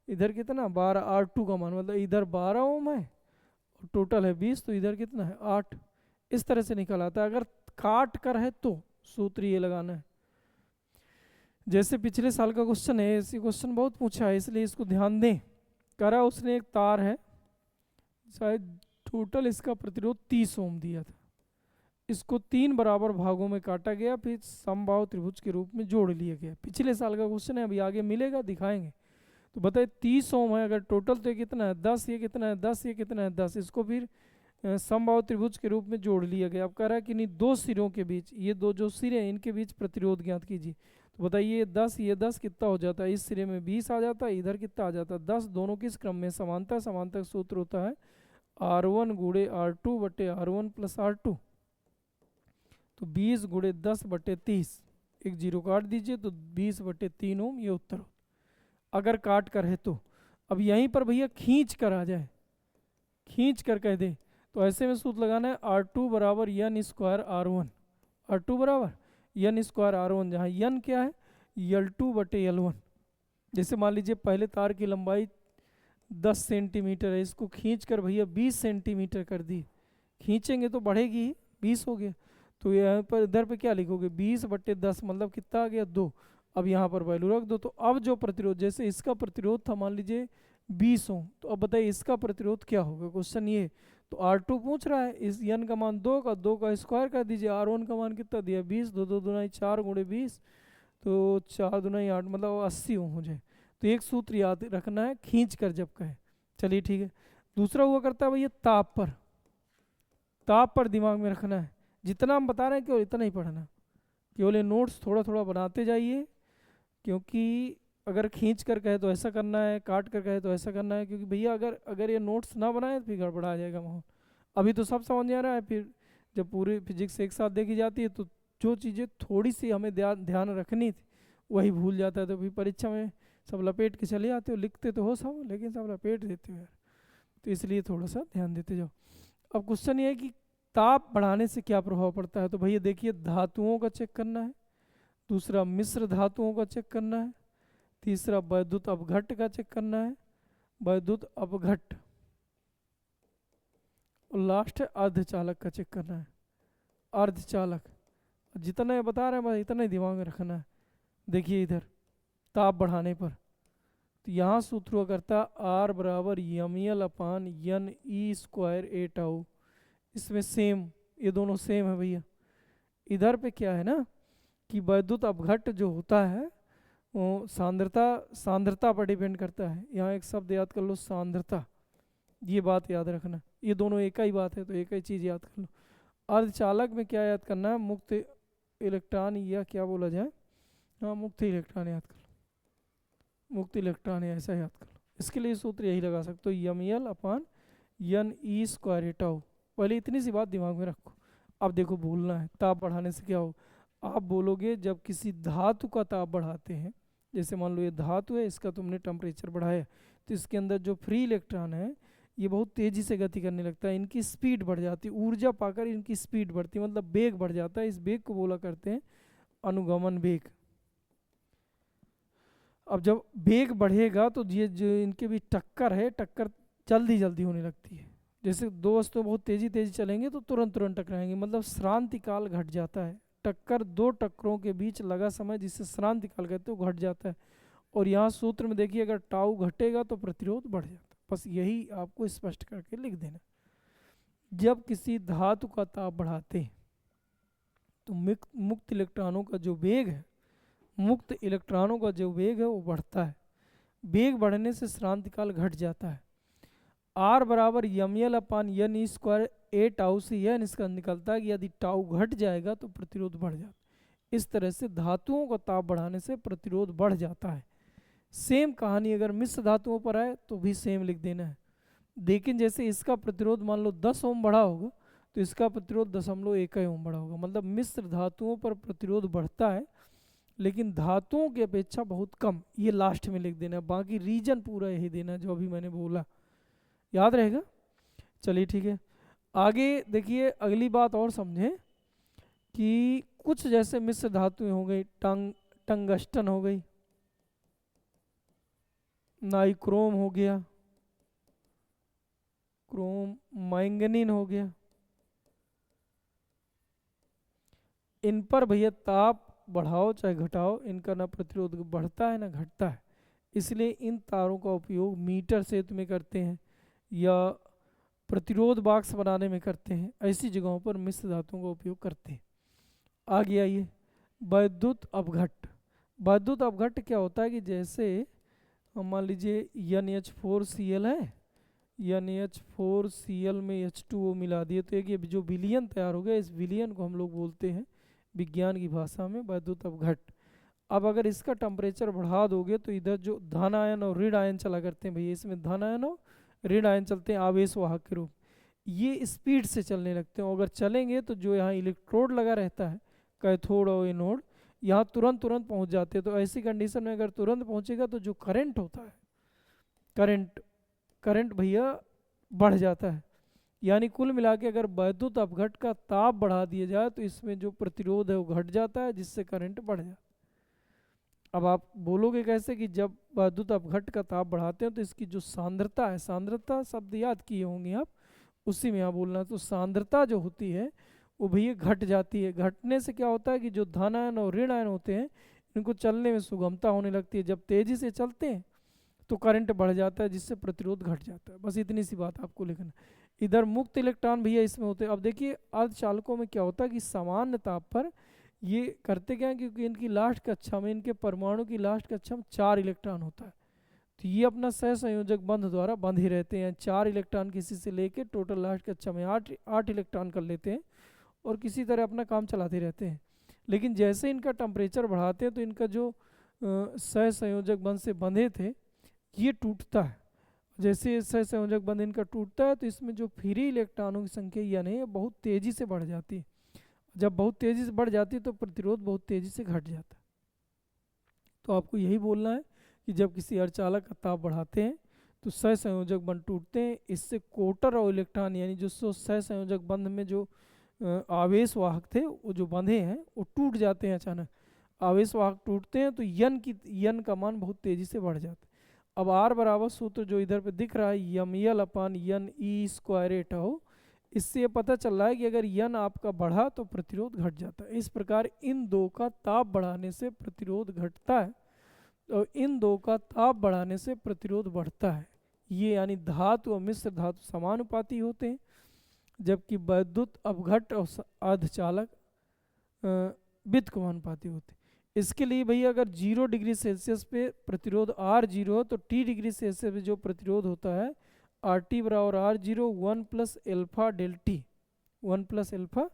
इधर कितना 12, R2 का मान मतलब इधर 12 ओम है और टोटल है 20, तो इधर कितना है 8। इस तरह से निकल आता है। अगर काट कर है तो सूत्र ये लगाना है। जैसे पिछले साल का क्वेश्चन है, ऐसी क्वेश्चन बहुत पूछा है, इसलिए इसको ध्यान दें। करा उसने एक तार है, शायद टोटल इसका प्रतिरोध 30 ओम दिया था, इसको 3 बराबर भागों में काटा गया, फिर समबाहु त्रिभुज के रूप में जोड़ लिया गया। पिछले साल का क्वेश्चन है, अभी आगे मिलेगा दिखाएंगे। तो बताइए 30 ओम है, अगर टोटल तो ये कितना है 10, ये कितना है 10, ये कितना है 10, इसको फिर समबाहु त्रिभुज के रूप में जोड़ लिया गया। अब कह रहा है कि नहीं दो सिरों के बीच, ये दो जो सिरे हैं इनके बीच प्रतिरोध ज्ञात कीजिए। तो बताइए ये 10 कितना हो जाता है, इस सिरे में 20 आ जाता है, इधर कितना आ जाता है 10, दोनों किस क्रम में समानता, समानता सूत्र होता है R1 गुणे R2/R1 प्लस R2, तो 20 गुणे 10/30, एक जीरो काट दीजिए, तो 20/3 ओम ये उत्तर हो, अगर काट कर है तो। अब यहीं पर भैया खींच कर आ जाए, खींच कर कह दे, तो ऐसे में सूत्र लगाना है R2 बराबर N² R1, R2 बराबर N² R1, जहाँ N क्या है L2/L1। जैसे मान लीजिए पहले तार की लंबाई 10 सेंटीमीटर है, इसको खींच कर भैया 20 सेंटीमीटर कर दी, खींचेंगे तो बढ़ेगी ही, 20 हो गया, तो यहाँ पर इधर पे क्या लिखोगे 20/10, मतलब कितना आ गया 2। अब यहाँ पर वैल्यू रख दो, तो अब जो प्रतिरोध, जैसे इसका प्रतिरोध था मान लीजिए 20 ओम, तो अब बताइए इसका प्रतिरोध क्या होगा, क्वेश्चन ये। तो R2 पूछ रहा है, इस N का मान 2 का, 2 का स्क्वायर कर दीजिए, R1 का मान कितना दिया 20, 2 2 दूना 4 गुणे 20, तो 4 दूना 8, मतलब 80 ओम हो जाए। तो एक सूत्र याद रखना है, खींच कर जब कहे। चलिए ठीक है। दूसरा हुआ करता है भैया ताप पर, ताप पर दिमाग में रखना है, जितना हम बता रहे हैं केवल इतना ही पढ़ना, केवल ये नोट्स थोड़ा थोड़ा बनाते जाइए, क्योंकि अगर खींच कर कहे तो ऐसा करना है, काट कर कहे तो ऐसा करना है, क्योंकि भैया अगर ये नोट्स ना बनाए तो फिर गड़बड़ा जाएगा माहौल। अभी तो सब समझ में आ रहा है, फिर जब पूरी फिजिक्स एक साथ देखी जाती है तो जो चीज़ें थोड़ी सी हमें ध्यान रखनी थी वही भूल जाता है, तो फिर परीक्षा में सब लपेट के चले आते हो, लिखते तो हो सब लेकिन सब लपेट देते हो यार, तो इसलिए थोड़ा सा ध्यान देते जाओ। अब क्वेश्चन ये है कि ताप बढ़ाने से क्या प्रभाव पड़ता है, तो भैया देखिए धातुओं का चेक करना है, दूसरा मिश्र धातुओं का चेक करना है, तीसरा वैद्युत अपघट्ट का चेक करना है, वैद्युत अपघट्ट, और लास्ट है अर्धचालक का चेक करना है, अर्धचालक। जितना ये बता रहे हैं बस इतना ही दिमाग में रखना है। देखिए इधर ताप बढ़ाने पर, तो यहाँ सूत्र हुआ करता R बराबर mL/N/E²A, इसमें सेम, ये दोनों सेम है भैया। इधर पे क्या है ना कि वैद्युत अपघट्ट जो होता है वो सांद्रता पर डिपेंड करता है। यहाँ एक शब्द याद कर लो सांद्रता, ये बात याद रखना, ये दोनों एक ही बात है तो एक ही चीज़ याद कर लो। अर्धचालक में क्या याद करना है, मुक्त इलेक्ट्रॉन, या क्या बोला जाए, हाँ मुक्त इलेक्ट्रॉन याद कर लो, मुक्त इलेक्ट्रॉन ऐसा याद कर लो। इसके लिए सूत्र यही लगा सकते हो mL/N/E², पहले इतनी सी बात दिमाग में रखो। अब देखो भूलना है, ताप बढ़ाने से क्या हो, आप बोलोगे जब किसी धातु का ताप बढ़ाते हैं, जैसे मान लो ये धातु है, इसका तुमने टेम्परेचर बढ़ाया, तो इसके अंदर जो फ्री इलेक्ट्रॉन है ये बहुत तेज़ी से गति करने लगता है, इनकी स्पीड बढ़ जाती है, ऊर्जा पाकर इनकी स्पीड बढ़ती है, मतलब वेग बढ़ जाता है। इस वेग को बोला करते हैं अनुगमन वेग। अब जब वेग बढ़ेगा तो ये जो इनके बीच टक्कर है, टक्कर जल्दी जल्दी होने लगती है, जैसे दो वस्तु बहुत तेजी तेजी चलेंगे तो तुरंत तुरंत टकराएंगे, मतलब श्रांति काल घट जाता है। टक्कर, दो टक्करों के बीच लगा समय जिसे श्रांति काल कहते हैं वो घट जाता है। और यहाँ सूत्र में देखिए अगर टाउ घटेगा तो प्रतिरोध बढ़ जाता है। बस यही आपको स्पष्ट करके लिख देना। जब किसी धातु का ताप बढ़ाते हैं तो मुक्त इलेक्ट्रॉनों का जो वेग है, मुक्त इलेक्ट्रॉनों का जो वेग है वो बढ़ता है। वेग बढ़ने से श्रांति काल घट जाता है। आर बराबर यम एल अपान एन ई स्क्वायर ए टाउ से यह निष्कर्ष निकलता है कि यदि टाउ घट जाएगा तो प्रतिरोध बढ़ जाता है। इस तरह से धातुओं का ताप बढ़ाने से प्रतिरोध बढ़ जाता है। सेम कहानी अगर मिश्र धातुओं पर आए तो भी सेम लिख देना है। लेकिन जैसे इसका प्रतिरोध मान लो 10 ओम बढ़ा होगा तो इसका प्रतिरोध 0.1 ओम बढ़ा होगा। मतलब मिश्र धातुओं पर प्रतिरोध बढ़ता है लेकिन धातुओं की अपेक्षा बहुत कम। ये लास्ट में लिख देना है, बाकी रीजन पूरा यही देना है जो अभी मैंने बोला, याद रहेगा। चलिए ठीक है, आगे देखिए अगली बात और समझें कि कुछ जैसे मिश्र धातुएं हो गई, टंगस्टन हो गई, नाइक्रोम हो गया, क्रोम, मैंगनीन हो गया, इन पर भैया ताप बढ़ाओ चाहे घटाओ इनका ना प्रतिरोध बढ़ता है ना घटता है। इसलिए इन तारों का उपयोग मीटर सेतु में करते हैं या प्रतिरोध बॉक्स बनाने में करते हैं। ऐसी जगहों पर मिश्र धातुओं का उपयोग करते हैं। आगे आइए, वैद्युत अपघट्ट। वैद्युत अपघट्ट क्या होता है कि जैसे मान लीजिए NH4Cl है, NH4Cl में H2O मिला दिए तो एक ये जो विलयन तैयार हो गया, इस विलयन को हम लोग बोलते हैं विज्ञान की भाषा में वैद्युत अपघट्ट। अब अगर इसका टेम्परेचर बढ़ा दोगे तो इधर जो धन आयन और ऋण आयन चला करते हैं भैया, इसमें धन आयन और ऋण आयन चलते हैं आवेश वाहक के रूप, ये स्पीड से चलने लगते हैं। अगर चलेंगे तो जो यहाँ इलेक्ट्रोड लगा रहता है कैथोड और एनोड, यहाँ तुरंत तुरंत पहुँच जाते हैं। तो ऐसी कंडीशन में अगर तुरंत पहुँचेगा तो जो करंट होता है, करंट भैया बढ़ जाता है। यानी कुल मिला के अगर वैद्युत अपघट्ट का ताप बढ़ा दिया जाए तो इसमें जो प्रतिरोध है वो घट जाता है जिससे करंट बढ़ जाता है। अब आप बोलोगे कैसे कि जब वैद्युत अपघट्ट का ताप बढ़ाते हैं तो इसकी जो सांद्रता है, सांद्रता शब्द याद किए होंगे आप, उसी में यहाँ बोलना। तो सांद्रता जो होती है वो भैया घट जाती है। घटने से क्या होता है कि जो धन आयन और ऋण आयन होते हैं इनको चलने में सुगमता होने लगती है। जब तेजी से चलते हैं तो करंट बढ़ जाता है जिससे प्रतिरोध घट जाता है। बस इतनी सी बात आपको लिखना। इधर मुक्त इलेक्ट्रॉन भैया इसमें होते हैं। अब देखिए अर्धचालकों में क्या होता है कि सामान्य ताप पर ये करते क्या है, क्योंकि इनकी लास्ट कक्षा में, इनके परमाणु की लास्ट कक्षा में 4 इलेक्ट्रॉन होता है तो ये अपना सहसंयोजक बंध द्वारा बंधे रहते हैं। 4 इलेक्ट्रॉन किसी से लेके टोटल लास्ट कक्षा में 8 इलेक्ट्रॉन कर लेते हैं और किसी तरह अपना काम चलाते रहते हैं। लेकिन जैसे इनका टेम्परेचर बढ़ाते हैं तो इनका जो सहसंयोजक बंध से बंधे थे ये टूटता है। जैसे सहसंयोजक बंध इनका टूटता है तो इसमें जो फ्री इलेक्ट्रॉनों की संख्या यानी बहुत तेजी से बढ़ जाती है। जब बहुत तेजी से बढ़ जाती है तो प्रतिरोध बहुत तेजी से घट जाता है। तो आपको यही बोलना है कि जब किसी अर्धचालक का ताप बढ़ाते हैं तो सहसंयोजक बंध टूटते हैं। इससे कोटर और इलेक्ट्रॉन यानी जो सहसंयोजक बंध में जो आवेश वाहक थे वो जो बंधे हैं वो टूट जाते हैं। अचानक आवेश वाहक टूटते हैं तो यन का मान बहुत तेजी से बढ़ जाता है। अब आर बराबर सूत्र जो इधर पे दिख रहा है यम एल अपान एन ई स्क्वायर ए टाउ, इससे ये पता चल रहा है कि अगर यन आपका बढ़ा तो प्रतिरोध घट जाता है। इस प्रकार इन दो का ताप बढ़ाने से प्रतिरोध घटता है और इन दो का ताप बढ़ाने से प्रतिरोध बढ़ता है। ये यानी धातु और मिश्र धातु समानुपाती होते हैं जबकि वैद्युत अपघट्ट और अर्धचालक व्युत्क्रमानुपाती होते हैं। इसके लिए भैया अगर 0 डिग्री सेल्सियस पे प्रतिरोध R0 हो तो T डिग्री सेल्सियस पे जो प्रतिरोध होता है RT बराबर R0 1 plus alpha del t, 1 plus alpha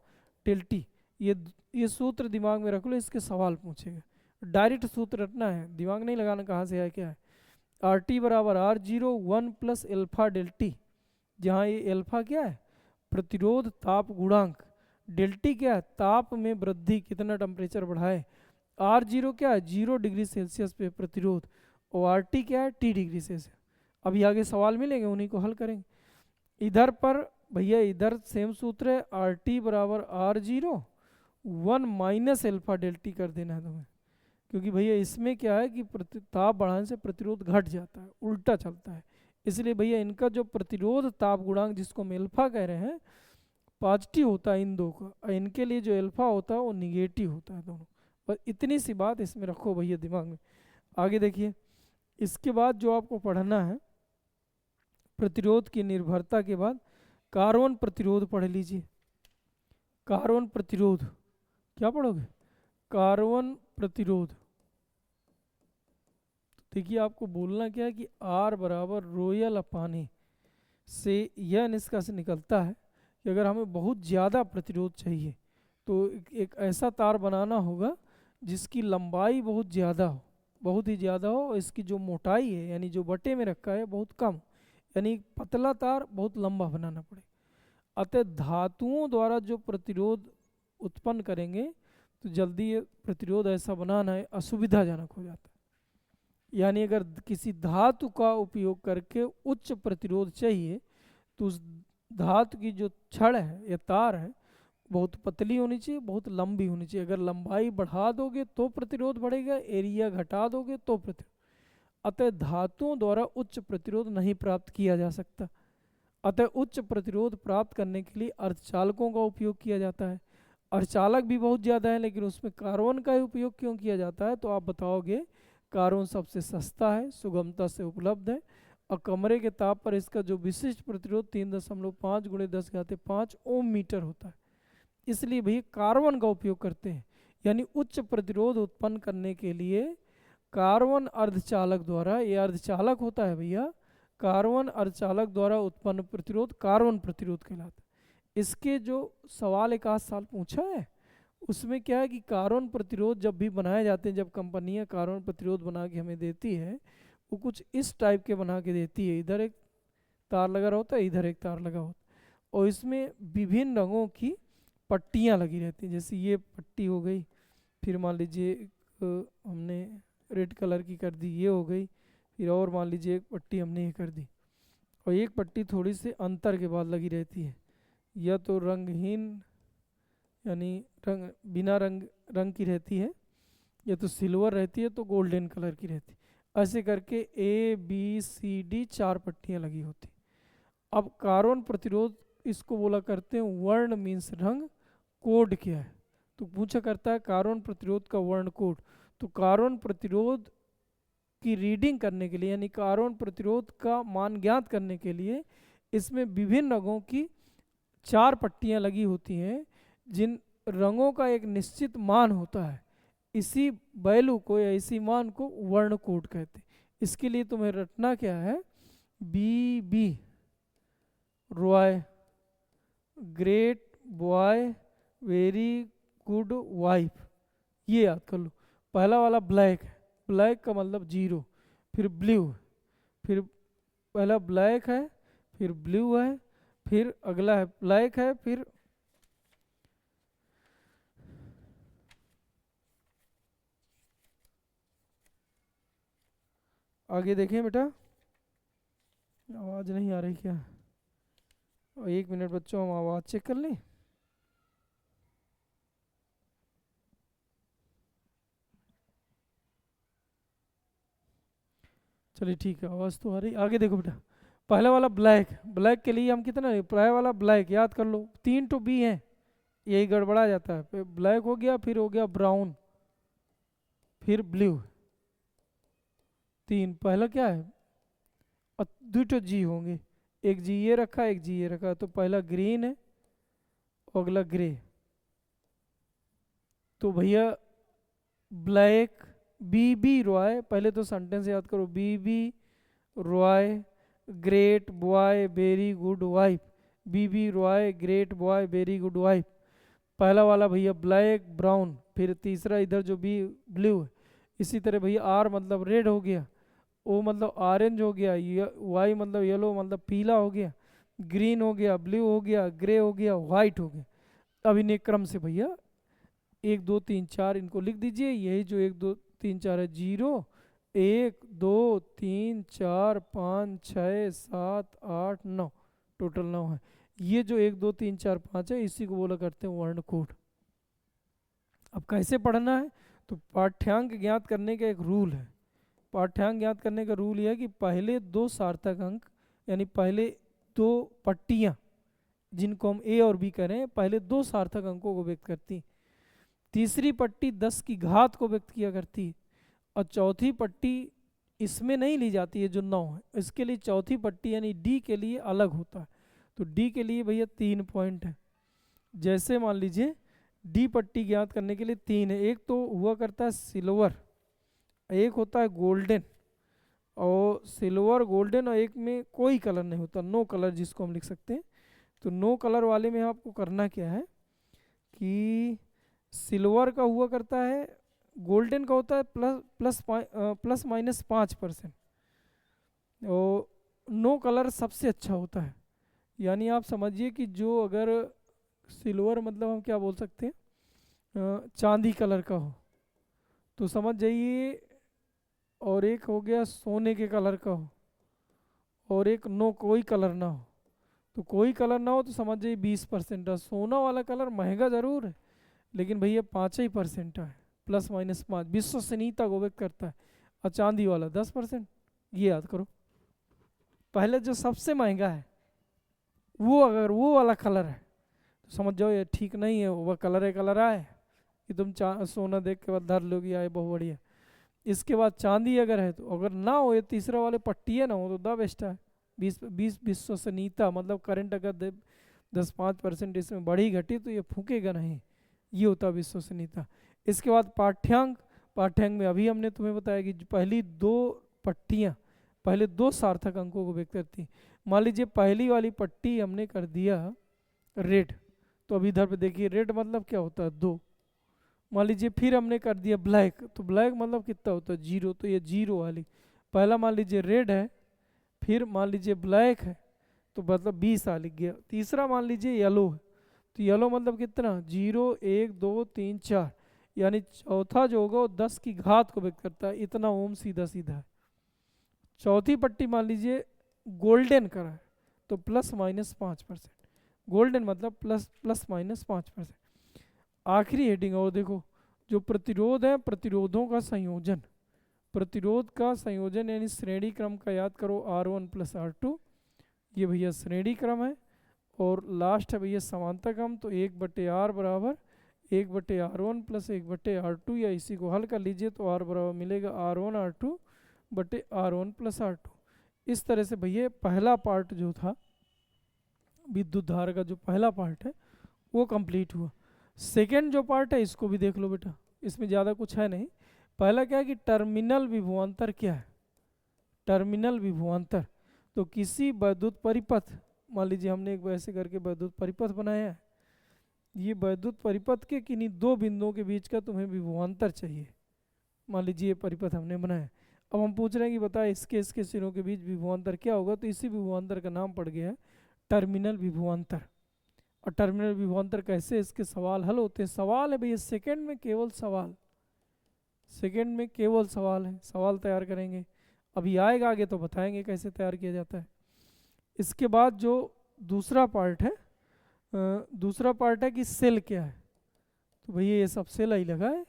del t. ये सूत्र दिमाग में रख लो, इसके सवाल पूछेगा। डायरेक्ट सूत्र रटना है, दिमाग नहीं लगाना कहाँ से है क्या है। RT बराबर R0 1 plus alpha del T, जहाँ ये एल्फा क्या है प्रतिरोध ताप गुणांक, डेल टी क्या है ताप में वृद्धि, कितना टेम्परेचर बढ़ाए। R0 क्या है 0 डिग्री सेल्सियस पे प्रतिरोध और RT क्या है T डिग्री सेल्सियस। अभी आगे सवाल मिलेंगे उन्हीं को हल करेंगे। इधर पर भैया इधर सेम सूत्र है RT बराबर R0 1 minus alpha del T कर देना है तुम्हें, क्योंकि भैया इसमें क्या है कि ताप बढ़ाने से प्रतिरोध घट जाता है, उल्टा चलता है। इसलिए भैया इनका जो प्रतिरोध ताप गुणांक जिसको हम एल्फा कह रहे हैं पॉजिटिव होता है इन दो का, और इनके लिए जो एल्फा होता है वो निगेटिव होता है दोनों। बस इतनी सी बात इसमें रखो भैया दिमाग में। आगे देखिए, इसके बाद जो आपको पढ़ना है प्रतिरोध की निर्भरता के बाद कार्बन प्रतिरोध पढ़ लीजिए। कार्बन प्रतिरोध क्या पढ़ोगे? कार्बन प्रतिरोध। देखिए आपको बोलना क्या है कि R बराबर रोयल अपानी से यह निष्कर्ष निकलता है कि अगर हमें बहुत ज़्यादा प्रतिरोध चाहिए तो एक ऐसा तार बनाना होगा जिसकी लंबाई बहुत ज़्यादा हो, बहुत ही ज़्यादा हो, और इसकी जो मोटाई है यानी जो बटे में रखा है बहुत कम, यानी पतला तार बहुत लंबा बनाना पड़े। अतः धातुओं द्वारा जो प्रतिरोध उत्पन्न करेंगे तो जल्दी ये प्रतिरोध ऐसा बनाना है असुविधाजनक हो जाता है। यानी अगर किसी धातु का उपयोग करके उच्च प्रतिरोध चाहिए तो उस धातु की जो छड़ है या तार है बहुत पतली होनी चाहिए, बहुत लंबी होनी चाहिए। अगर लंबाई बढ़ा दोगे तो प्रतिरोध बढ़ेगा, एरिया घटा दोगे तो प्रतिरोध। अतः धातुओं द्वारा उच्च प्रतिरोध नहीं प्राप्त किया जा सकता। अतः उच्च प्रतिरोध प्राप्त करने के लिए अर्धचालकों का उपयोग किया जाता है। अर्धचालक भी बहुत ज़्यादा है लेकिन उसमें कार्बन का ही उपयोग क्यों किया जाता है? तो आप बताओगे कार्बन सबसे सस्ता है, सुगमता से उपलब्ध है, और कमरे के ताप पर इसका जो विशिष्ट प्रतिरोध 3.5 × 10⁵ ओम मीटर होता है। इसलिए भैया कार्बन का उपयोग करते हैं। यानी उच्च प्रतिरोध उत्पन्न करने के लिए कार्बन अर्धचालक द्वारा, ये अर्धचालक होता है भैया, कार्बन अर्धचालक द्वारा उत्पन्न प्रतिरोध कार्बन प्रतिरोध कहलाता है। इसके जो सवाल एक आध साल पूछा है उसमें क्या है कि कार्बन प्रतिरोध जब भी बनाए जाते हैं, जब कंपनियां कार्बन प्रतिरोध बना के हमें देती है वो कुछ इस टाइप के बना के देती है। इधर एक तार लगा होता है, इधर एक तार लगा होता है, और इसमें विभिन्न रंगों की पट्टियां लगी रहती हैं। जैसे ये पट्टी हो गई, फिर मान लीजिए हमने रेड कलर की कर दी, ये हो गई, फिर और मान लीजिए एक पट्टी हमने ये कर दी, और एक पट्टी थोड़ी सी अंतर के बाद लगी रहती है, या तो रंगहीन यानी बिना रंग की रहती है, या तो सिल्वर रहती है तो गोल्डन कलर की रहती है। ऐसे करके ABCD 4 पट्टियाँ लगी होती। अब कार्बन प्रतिरोध इसको बोला करते हैं वर्ण मीन्स रंग, कोड क्या है? तो पूछा करता है कार्बन प्रतिरोध का वर्ण कोड। तो कार्बन प्रतिरोध की रीडिंग करने के लिए यानी कार्बन प्रतिरोध का मान ज्ञात करने के लिए इसमें विभिन्न रंगों की 4 पट्टियाँ लगी होती हैं, जिन रंगों का एक निश्चित मान होता है। इसी वैल्यू को या इसी मान को वर्ण कोड कहते हैं। इसके लिए तुम्हें रटना क्या है? BB Roy, great boy, very good wife, ये याद कर लो। पहला वाला ब्लैक है, ब्लैक का मतलब 0, फिर ब्लू, फिर पहला ब्लैक है, फिर ब्लू है, फिर अगला है ब्लैक है, फिर आगे देखें बेटा, आवाज़ नहीं आ रही क्या? और 1 मिनट बच्चों, हम आवाज़ चेक कर लें। चलिए ठीक है, आवाज़ तो आ रही। आगे देखो बेटा, पहला वाला ब्लैक, ब्लैक के लिए हम कितना है? पहला वाला ब्लैक याद कर लो, 3 तो B है, यही गड़बड़ा जाता है। फिर ब्लैक हो गया, फिर हो गया ब्राउन, फिर ब्लू, 3। पहला क्या है? 2 G होंगे, एक G ये रखा, एक G ये रखा, तो पहला ग्रीन है, अगला ग्रे। तो भैया ब्लैक BB रॉय, पहले तो सेंटेंस याद करो, BB Roy great boy very good wife, BB Roy great boy very good wife. पहला वाला भैया ब्लैक ब्राउन, फिर तीसरा इधर जो B ब्लू है। इसी तरह भैया R मतलब रेड हो गया, O मतलब ऑरेंज हो गया, Y मतलब येलो मतलब पीला हो गया, ग्रीन हो गया, ब्लू हो गया, ग्रे हो गया, वाइट हो गया। अब इन्हें क्रम से भैया 1 2 3 4 इनको लिख दीजिए। यही जो 1 2 3 4 है, 0 1 2 3 4 5 6 7 8 9, टोटल 9 है। ये जो 1 2 3 4 5 है इसी को बोला करते हैं वर्ण कोड। अब कैसे पढ़ना है? तो पाठ्यांक ज्ञात करने का एक रूल है। पाठ्यांक ज्ञात करने का रूल यह है कि पहले 2 सार्थक अंक यानी पहले दो पट्टियाँ जिनको हम ए और बी कह रहे हैं, पहले दो सार्थक अंकों को व्यक्त करती, तीसरी पट्टी 10 की घात को व्यक्त किया करती है, और चौथी पट्टी इसमें नहीं ली जाती है जो 9 है, इसके लिए चौथी पट्टी यानी डी के लिए अलग होता है। तो डी के लिए भैया 3 पॉइंट है। जैसे मान लीजिए डी पट्टी ज्ञात करने के लिए 3 है, एक तो हुआ करता है सिल्वर, एक होता है गोल्डन, और सिल्वर गोल्डन, और एक में कोई कलर नहीं होता, नो कलर जिसको हम लिख सकते हैं। तो नो कलर वाले में आपको करना क्या है कि सिल्वर का हुआ करता है, गोल्डन का होता है प्लस माइनस 5%, और नो कलर सबसे अच्छा होता है। यानी आप समझिए कि जो अगर सिल्वर मतलब हम क्या बोल सकते हैं, चांदी कलर का हो तो समझ जाइए, और एक हो गया सोने के कलर का हो, और एक नो कोई कलर ना हो। तो कोई कलर ना हो तो समझ जाइए 20% है। सोना वाला कलर महंगा ज़रूर है लेकिन भैया 5% है, प्लस माइनस 5 विश्वसनीयता को व्यक्त करता है, और चांदी वाला 10%। ये याद करो, पहले जो सबसे महंगा है वो अगर वो वाला कलर है तो समझ जाओ ये ठीक नहीं है, वह कलर आए कि तुम सोना देख के बाद धर लोगी, आए बहुत बढ़िया। इसके बाद चांदी अगर है, तो अगर ना हो, ये तीसरा वाले पट्टियाँ ना हो तो द बेस्ट है। 20 विश्वसनीयता मतलब करंट अगर 10-5% इसमें बढ़ी घटी तो ये फूकेगा नहीं, ये होता विश्वसनीयता। इसके बाद पाठ्यांक, पाठ्यांक में अभी हमने तुम्हें बताया कि पहली दो पट्टियाँ पहले दो सार्थक अंकों को व्यक्त करती हैं। मान लीजिए पहली वाली पट्टी हमने कर दिया रेड, तो अभी इधर पे देखिए रेड मतलब क्या होता है 2। मान लीजिए फिर हमने कर दिया ब्लैक, तो ब्लैक मतलब कितना होता है 0, तो ये 0 वाली पहला मान लीजिए रेड है, फिर मान लीजिए ब्लैक है तो मतलब 20 आ लिख गया। तीसरा मान लीजिए येलो है, तो येलो मतलब कितना 0 1 2 3 4, यानी चौथा जो होगा वो 10 की घात को व्यक्त करता है, इतना ओम सीधा सीधा है। चौथी पट्टी मान लीजिए गोल्डन करा है तो प्लस माइनस 5%, गोल्डन मतलब प्लस माइनस 5%। आखिरी हेडिंग और देखो, जो प्रतिरोध है प्रतिरोधों का संयोजन, प्रतिरोध का संयोजन यानी श्रेणी क्रम का याद करो R1 प्लस R2, ये भैया श्रेणी क्रम है। और लास्ट है भैया समांतर क्रम, तो 1/R बराबर 1/R1 प्लस 1/R2, या इसी को हल कर लीजिए तो R बराबर मिलेगा R1 R2 बटे R1 प्लस R2। इस तरह से भैया पहला पार्ट जो था विद्युत धारा का, जो पहला पार्ट है वो कंप्लीट हुआ। सेकेंड जो पार्ट है इसको भी देख लो बेटा, इसमें ज़्यादा कुछ है नहीं। पहला क्या है कि टर्मिनल विभवांतर क्या है, टर्मिनल विभवांतर। तो किसी वैद्युत परिपथ, मान लीजिए हमने एक वैसे करके वैद्युत परिपथ बनाया है, ये वैद्युत परिपथ के किन्हीं दो बिंदुओं के बीच का तुम्हें विभवांतर चाहिए। मान लीजिए ये परिपथ हमने बनाया, अब हम पूछ रहे हैं कि बताए इसके सिरों के बीच विभवांतर क्या होगा, तो इसी विभवांतर का नाम पड़ गया है टर्मिनल विभवांतर। और टर्मिनल विभवांतर कैसे, इसके सवाल हल होते हैं। सवाल है भैया सेकंड में केवल सवाल, सेकंड में केवल सवाल है, सवाल तैयार करेंगे, अभी आएगा आगे तो बताएंगे कैसे तैयार किया जाता है। इसके बाद जो दूसरा पार्ट है, दूसरा पार्ट है कि सेल क्या है। तो भैया ये सब सेल ही लगा है।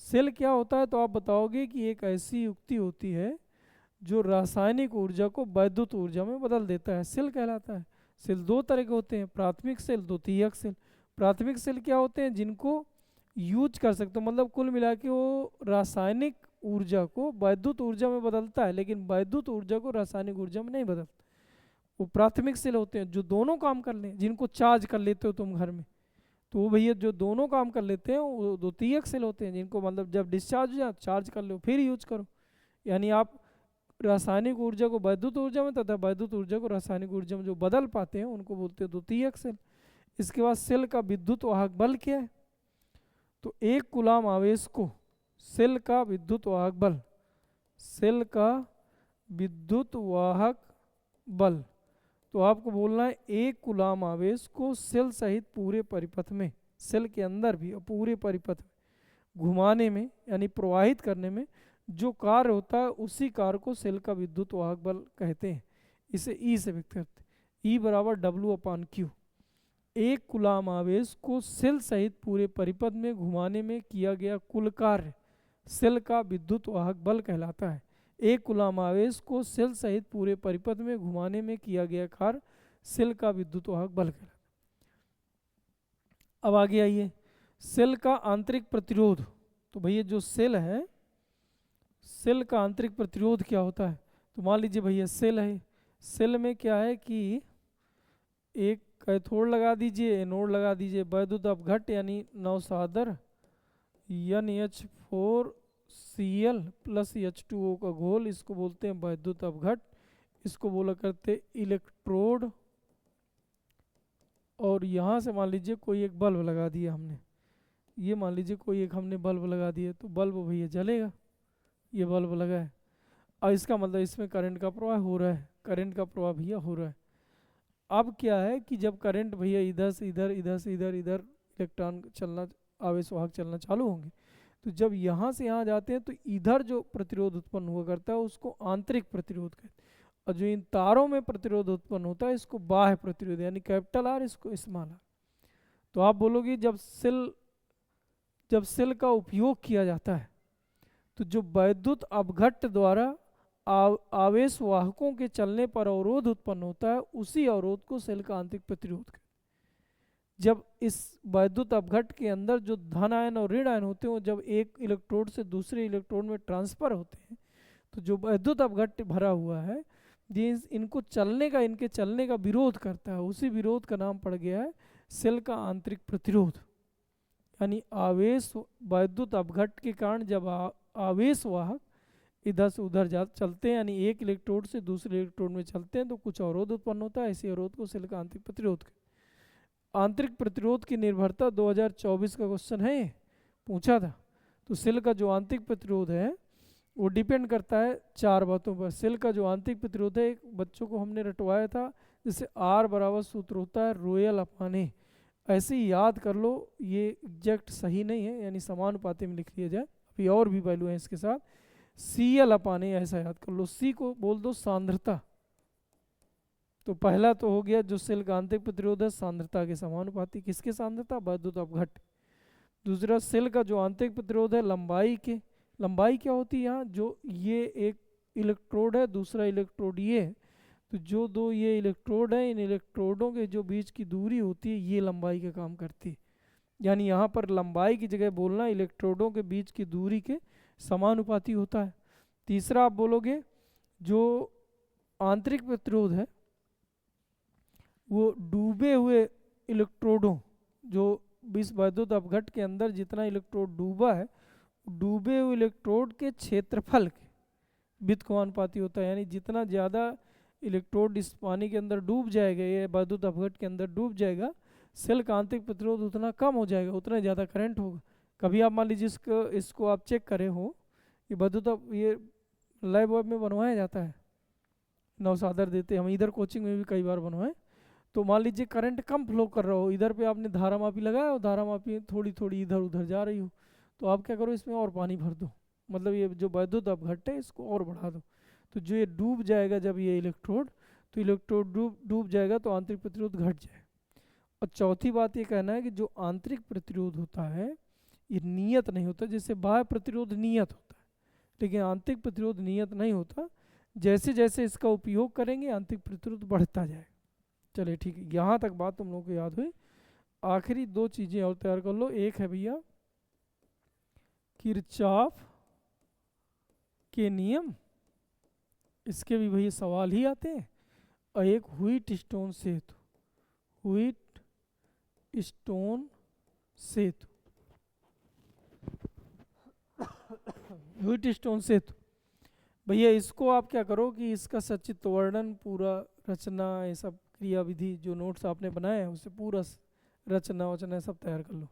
सेल क्या होता है तो आप बताओगे कि एक ऐसी युक्ति होती है जो रासायनिक ऊर्जा को वैद्युत ऊर्जा में बदल देता है, सेल कहलाता है। सेल दो तरह के होते हैं, प्राथमिक सेल, द्वितीयक सेल। प्राथमिक सेल क्या होते हैं, जिनको यूज कर सकते हो, मतलब कुल मिला के वो रासायनिक ऊर्जा को वैद्युत ऊर्जा में बदलता है लेकिन वैद्युत ऊर्जा को रासायनिक ऊर्जा में नहीं बदलता। वो प्राथमिक सेल होते हैं जो दोनों काम कर लें, जिनको चार्ज कर लेते हो तुम घर में, तो वो भैया जो दोनों काम कर लेते हैं वो द्वितीयक सेल होते हैं, जिनको मतलब जब डिस्चार्ज हो जाए चार्ज कर लो फिर यूज करो। यानी आप रासायनिक ऊर्जा को वैद्युत ऊर्जा में तथा वैद्युत ऊर्जा को रासायनिक ऊर्जा में जो बदल पाते हैं उनको बोलते हैं द्वितीयक सेल। इसके बाद सेल का विद्युत वाहक बल क्या है, तो एक कूलाम आवेश को सेल का विद्युत वाहक बल, सेल का विद्युत वाहक बल, तो आपको बोलना है एक कूलाम आवेश को सेल सहित पूरे परिपथ में, सेल के अंदर भी और पूरे परिपथ में घुमाने में यानी प्रवाहित करने में जो कार्य होता है उसी कार्य को सेल का विद्युत वाहक बल कहते हैं। इसे ई से व्यक्त करते हैं, ई बराबर W/Q। एक कूलाम आवेश को सेल सहित पूरे परिपथ में घुमाने में किया गया कुल कार्य सेल का विद्युत वाहक बल कहलाता है। एक कूलाम आवेश को सेल सहित पूरे परिपथ में घुमाने में किया गया कार्य सेल का विद्युत वाहक बल कहलाता है। अब आगे आइए, सेल का आंतरिक प्रतिरोध। तो भैया जो सेल है, सेल का आंतरिक प्रतिरोध क्या होता है? तो मान लीजिए भैया सेल है, सेल में क्या है कि एक कैथोड लगा दीजिए, एनोड लगा दीजिए, वैद्युत अपघट्ट यानी नवसादर NH4Cl प्लस H2O का घोल, इसको बोलते हैं वैद्युत अपघट्ट। इसको बोला करते इलेक्ट्रोड। और यहाँ से मान लीजिए कोई एक बल्ब लगा दिया हमने, ये मान लीजिए कोई एक हमने बल्ब लगा दिया, तो बल्ब भैया जलेगा, ये बल्ब लगा है। और इसका मतलब इसमें करंट का प्रवाह हो रहा है, करंट का प्रवाह भैया हो रहा है। अब क्या है कि जब करंट भैया इधर से इधर, इधर से इधर, इधर इलेक्ट्रॉन चलना, आवेश वाहक चलना चालू होंगे, तो जब यहाँ से यहाँ जाते हैं तो इधर जो प्रतिरोध उत्पन्न हुआ करता है उसको आंतरिक प्रतिरोध कहते हैं, और जो इन तारों में प्रतिरोध उत्पन्न होता है इसको बाह्य प्रतिरोध यानी कैपिटल आर, इसको स्मॉल आर। तो आप बोलोगे जब सेल का उपयोग किया जाता है तो जो वैद्युत अपघट्ट द्वारा आवेश वाहकों के चलने पर अवरोध उत्पन्न होता है, उसी अवरोध को सेल का आंतरिक प्रतिरोध कहते हैं। जब इस वैद्युत अपघट्ट के अंदर जो धन आयन और ऋण आयन होते हैं, जब एक इलेक्ट्रोड से दूसरे इलेक्ट्रोड में ट्रांसफर होते हैं, तो जो वैद्युत अपघट्ट भरा हुआ है इनके चलने का विरोध करता है, उसी विरोध का नाम पड़ गया है सेल का आंतरिक प्रतिरोध। यानी आवेश वैद्युत अपघट्ट के कारण जब आवेश वाहक इधर से उधर चलते हैं, यानी एक इलेक्ट्रोड से दूसरे इलेक्ट्रोड में चलते हैं, तो कुछ अवरोध उत्पन्न होता है, इसी अवरोध को सेल का आंतरिक प्रतिरोध। आंतरिक प्रतिरोध की निर्भरता 2024 का क्वेश्चन है, पूछा था। तो सेल का जो आंतरिक प्रतिरोध है वो डिपेंड करता है 4 बातों पर। सेल का जो आंतरिक प्रतिरोध है, एक बच्चों को हमने रटवाया था, जैसे R बराबर सूत्र होता है रोयल अपान ए, ऐसे ही याद कर लो, ये एग्जैक्ट सही नहीं है, यानी समानुपाती में लिख लिया जाए, अभी और भी वैल्यू है इसके साथ। Cl अपान ए ऐसा याद कर लो, C को बोल दो सांद्रता। तो पहला तो हो गया जो सेल का आंतरिक प्रतिरोध है सांद्रता के समानुपाती, किसके सांद्रता? वैद्युत अपघट्ट। दूसरा सेल का जो आंतरिक प्रतिरोध है लंबाई के, लंबाई क्या होती है यहाँ, जो ये एक इलेक्ट्रोड है, दूसरा इलेक्ट्रोड ये है, तो जो दो ये इलेक्ट्रोड है, इन इलेक्ट्रोडों के जो बीच की दूरी होती है ये लंबाई का काम करती है। यानी यहाँ पर लंबाई की जगह बोलना इलेक्ट्रोडों के बीच की दूरी के समानुपाती होता है। तीसरा आप बोलोगे जो आंतरिक प्रतिरोध है वो डूबे हुए इलेक्ट्रोडों, जो इस वैद्युत अपघट्ट के अंदर जितना इलेक्ट्रोड डूबा है, डूबे हुए इलेक्ट्रोड के क्षेत्रफल के व्युत्क्रमानुपाती होता है। यानी जितना ज़्यादा इलेक्ट्रोड इस पानी के अंदर डूब जाएगा, ये वैद्युत अपघट्ट के अंदर डूब जाएगा, सेल का आंतरिक प्रतिरोध उतना कम हो जाएगा, उतना ज़्यादा करंट होगा। कभी आप मान लीजिए इसको आप चेक करे हो, ये वैद्युत ये लैब वैब में बनवाया जाता है, नवसादर देते, हम इधर कोचिंग में भी कई बार बनवाए। तो मान लीजिए करंट कम फ्लो कर रहा हो, इधर पे आपने धारा मापी लगाया और धारा मापी थोड़ी थोड़ी इधर उधर जा रही हो, तो आप क्या करो, इसमें और पानी भर दो, मतलब ये जो वैद्युत अपघट्ट है इसको और बढ़ा दो, तो जो ये डूब जाएगा जब ये इलेक्ट्रोड, तो इलेक्ट्रोड डूब जाएगा तो आंतरिक प्रतिरोध घट जाए। और चौथी बात ये कहना है कि जो आंतरिक प्रतिरोध होता है ये नियत नहीं होता, जैसे बाह्य प्रतिरोध नियत होता है, लेकिन आंतरिक प्रतिरोध नियत नहीं होता। जैसे जैसे इसका उपयोग करेंगे आंतरिक प्रतिरोध बढ़ता जाए। चलिए ठीक है, यहाँ तक बात तुम लोगों को याद हुई। आखिरी 2 चीज़ें और तैयार कर लो, एक है भैया किरचॉफ के नियम, इसके भी भैया सवाल ही आते हैं, और एक व्हीटस्टोन सेतु, व्हीटस्टोन सेतु, व्हीटस्टोन सेतु। भैया इसको आप क्या करो कि इसका सचित्र वर्णन, पूरा रचना, ये सब क्रिया विधि जो नोट्स आपने बनाए हैं उससे पूरा रचना वचना सब तैयार कर लो।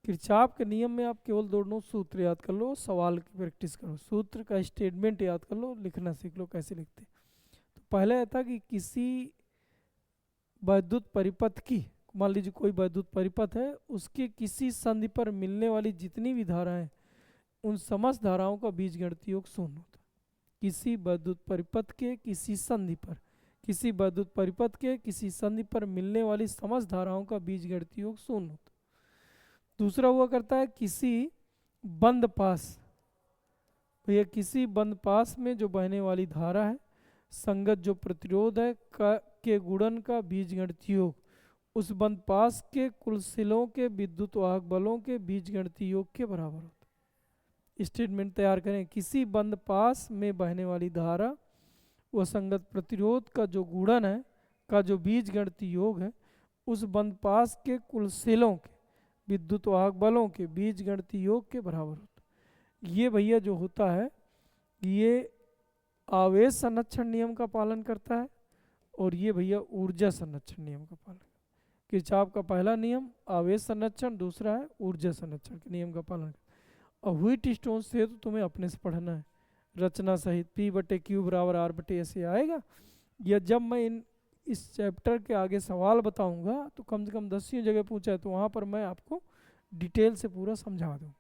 किरचॉफ के नियम में आप केवल दोनों सूत्र याद कर लो, सवाल की प्रैक्टिस करो, सूत्र का स्टेटमेंट याद कर लो, लिखना सीख लो कैसे लिखते। तो पहला था कि किसी वैद्युत परिपथ की, मान लीजिए कोई वैद्युत परिपथ है, उसके किसी संधि पर मिलने वाली जितनी भी धाराएं, उन समस्त धाराओं का बीजगणितीय योग शून्य होता है। किसी वैद्युत परिपथ के किसी संधि पर, किसी वैद्युत परिपथ के किसी संधि पर मिलने वाली समस्त धाराओं का बीजगणितीय योग शून्य होता है। दूसरा हुआ करता है किसी बंद पास भैया किसी बंद पास में जो बहने वाली धारा है, संगत जो प्रतिरोध है के गुणन का बीजगणितीय योग उस बंद पास के कुल सिलों के विद्युत वाहक बलों के बीजगणितीय योग के बराबर होता है। स्टेटमेंट तैयार करें, किसी बंद पास में बहने वाली धारा व संगत प्रतिरोध का जो गुणन है का जो बीजगणितीय योग है उस बंद पास के कुल सिलों के विद्युत वाहक बलों के बीजगणितीय योग के बराबर होता है। ये भैया जो होता है ये आवेश संरक्षण नियम का पालन करता है और ये भैया ऊर्जा संरक्षण नियम का पालन करता है। किरचॉफ का पहला नियम आवेश संरक्षण, दूसरा है ऊर्जा संरक्षण के नियम का पालन करता है। और व्हीट स्टोन से तो तुम्हें अपने से पढ़ना है रचना सहित, P/Q बराबर R/A ऐसे आएगा। या जब मैं इस चैप्टर के आगे सवाल बताऊंगा तो कम से कम 10वीं जगह पूछा है तो वहाँ पर मैं आपको डिटेल से पूरा समझा दूँगा।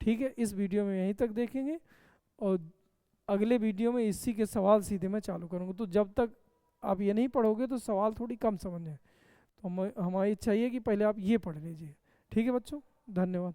ठीक है, इस वीडियो में यहीं तक देखेंगे और अगले वीडियो में इसी के सवाल सीधे मैं चालू करूँगा। तो जब तक आप ये नहीं पढ़ोगे तो सवाल थोड़ी कम समझ में, तो हमारी इच्छा ये कि पहले आप ये पढ़ लीजिए। ठीक है बच्चों, धन्यवाद।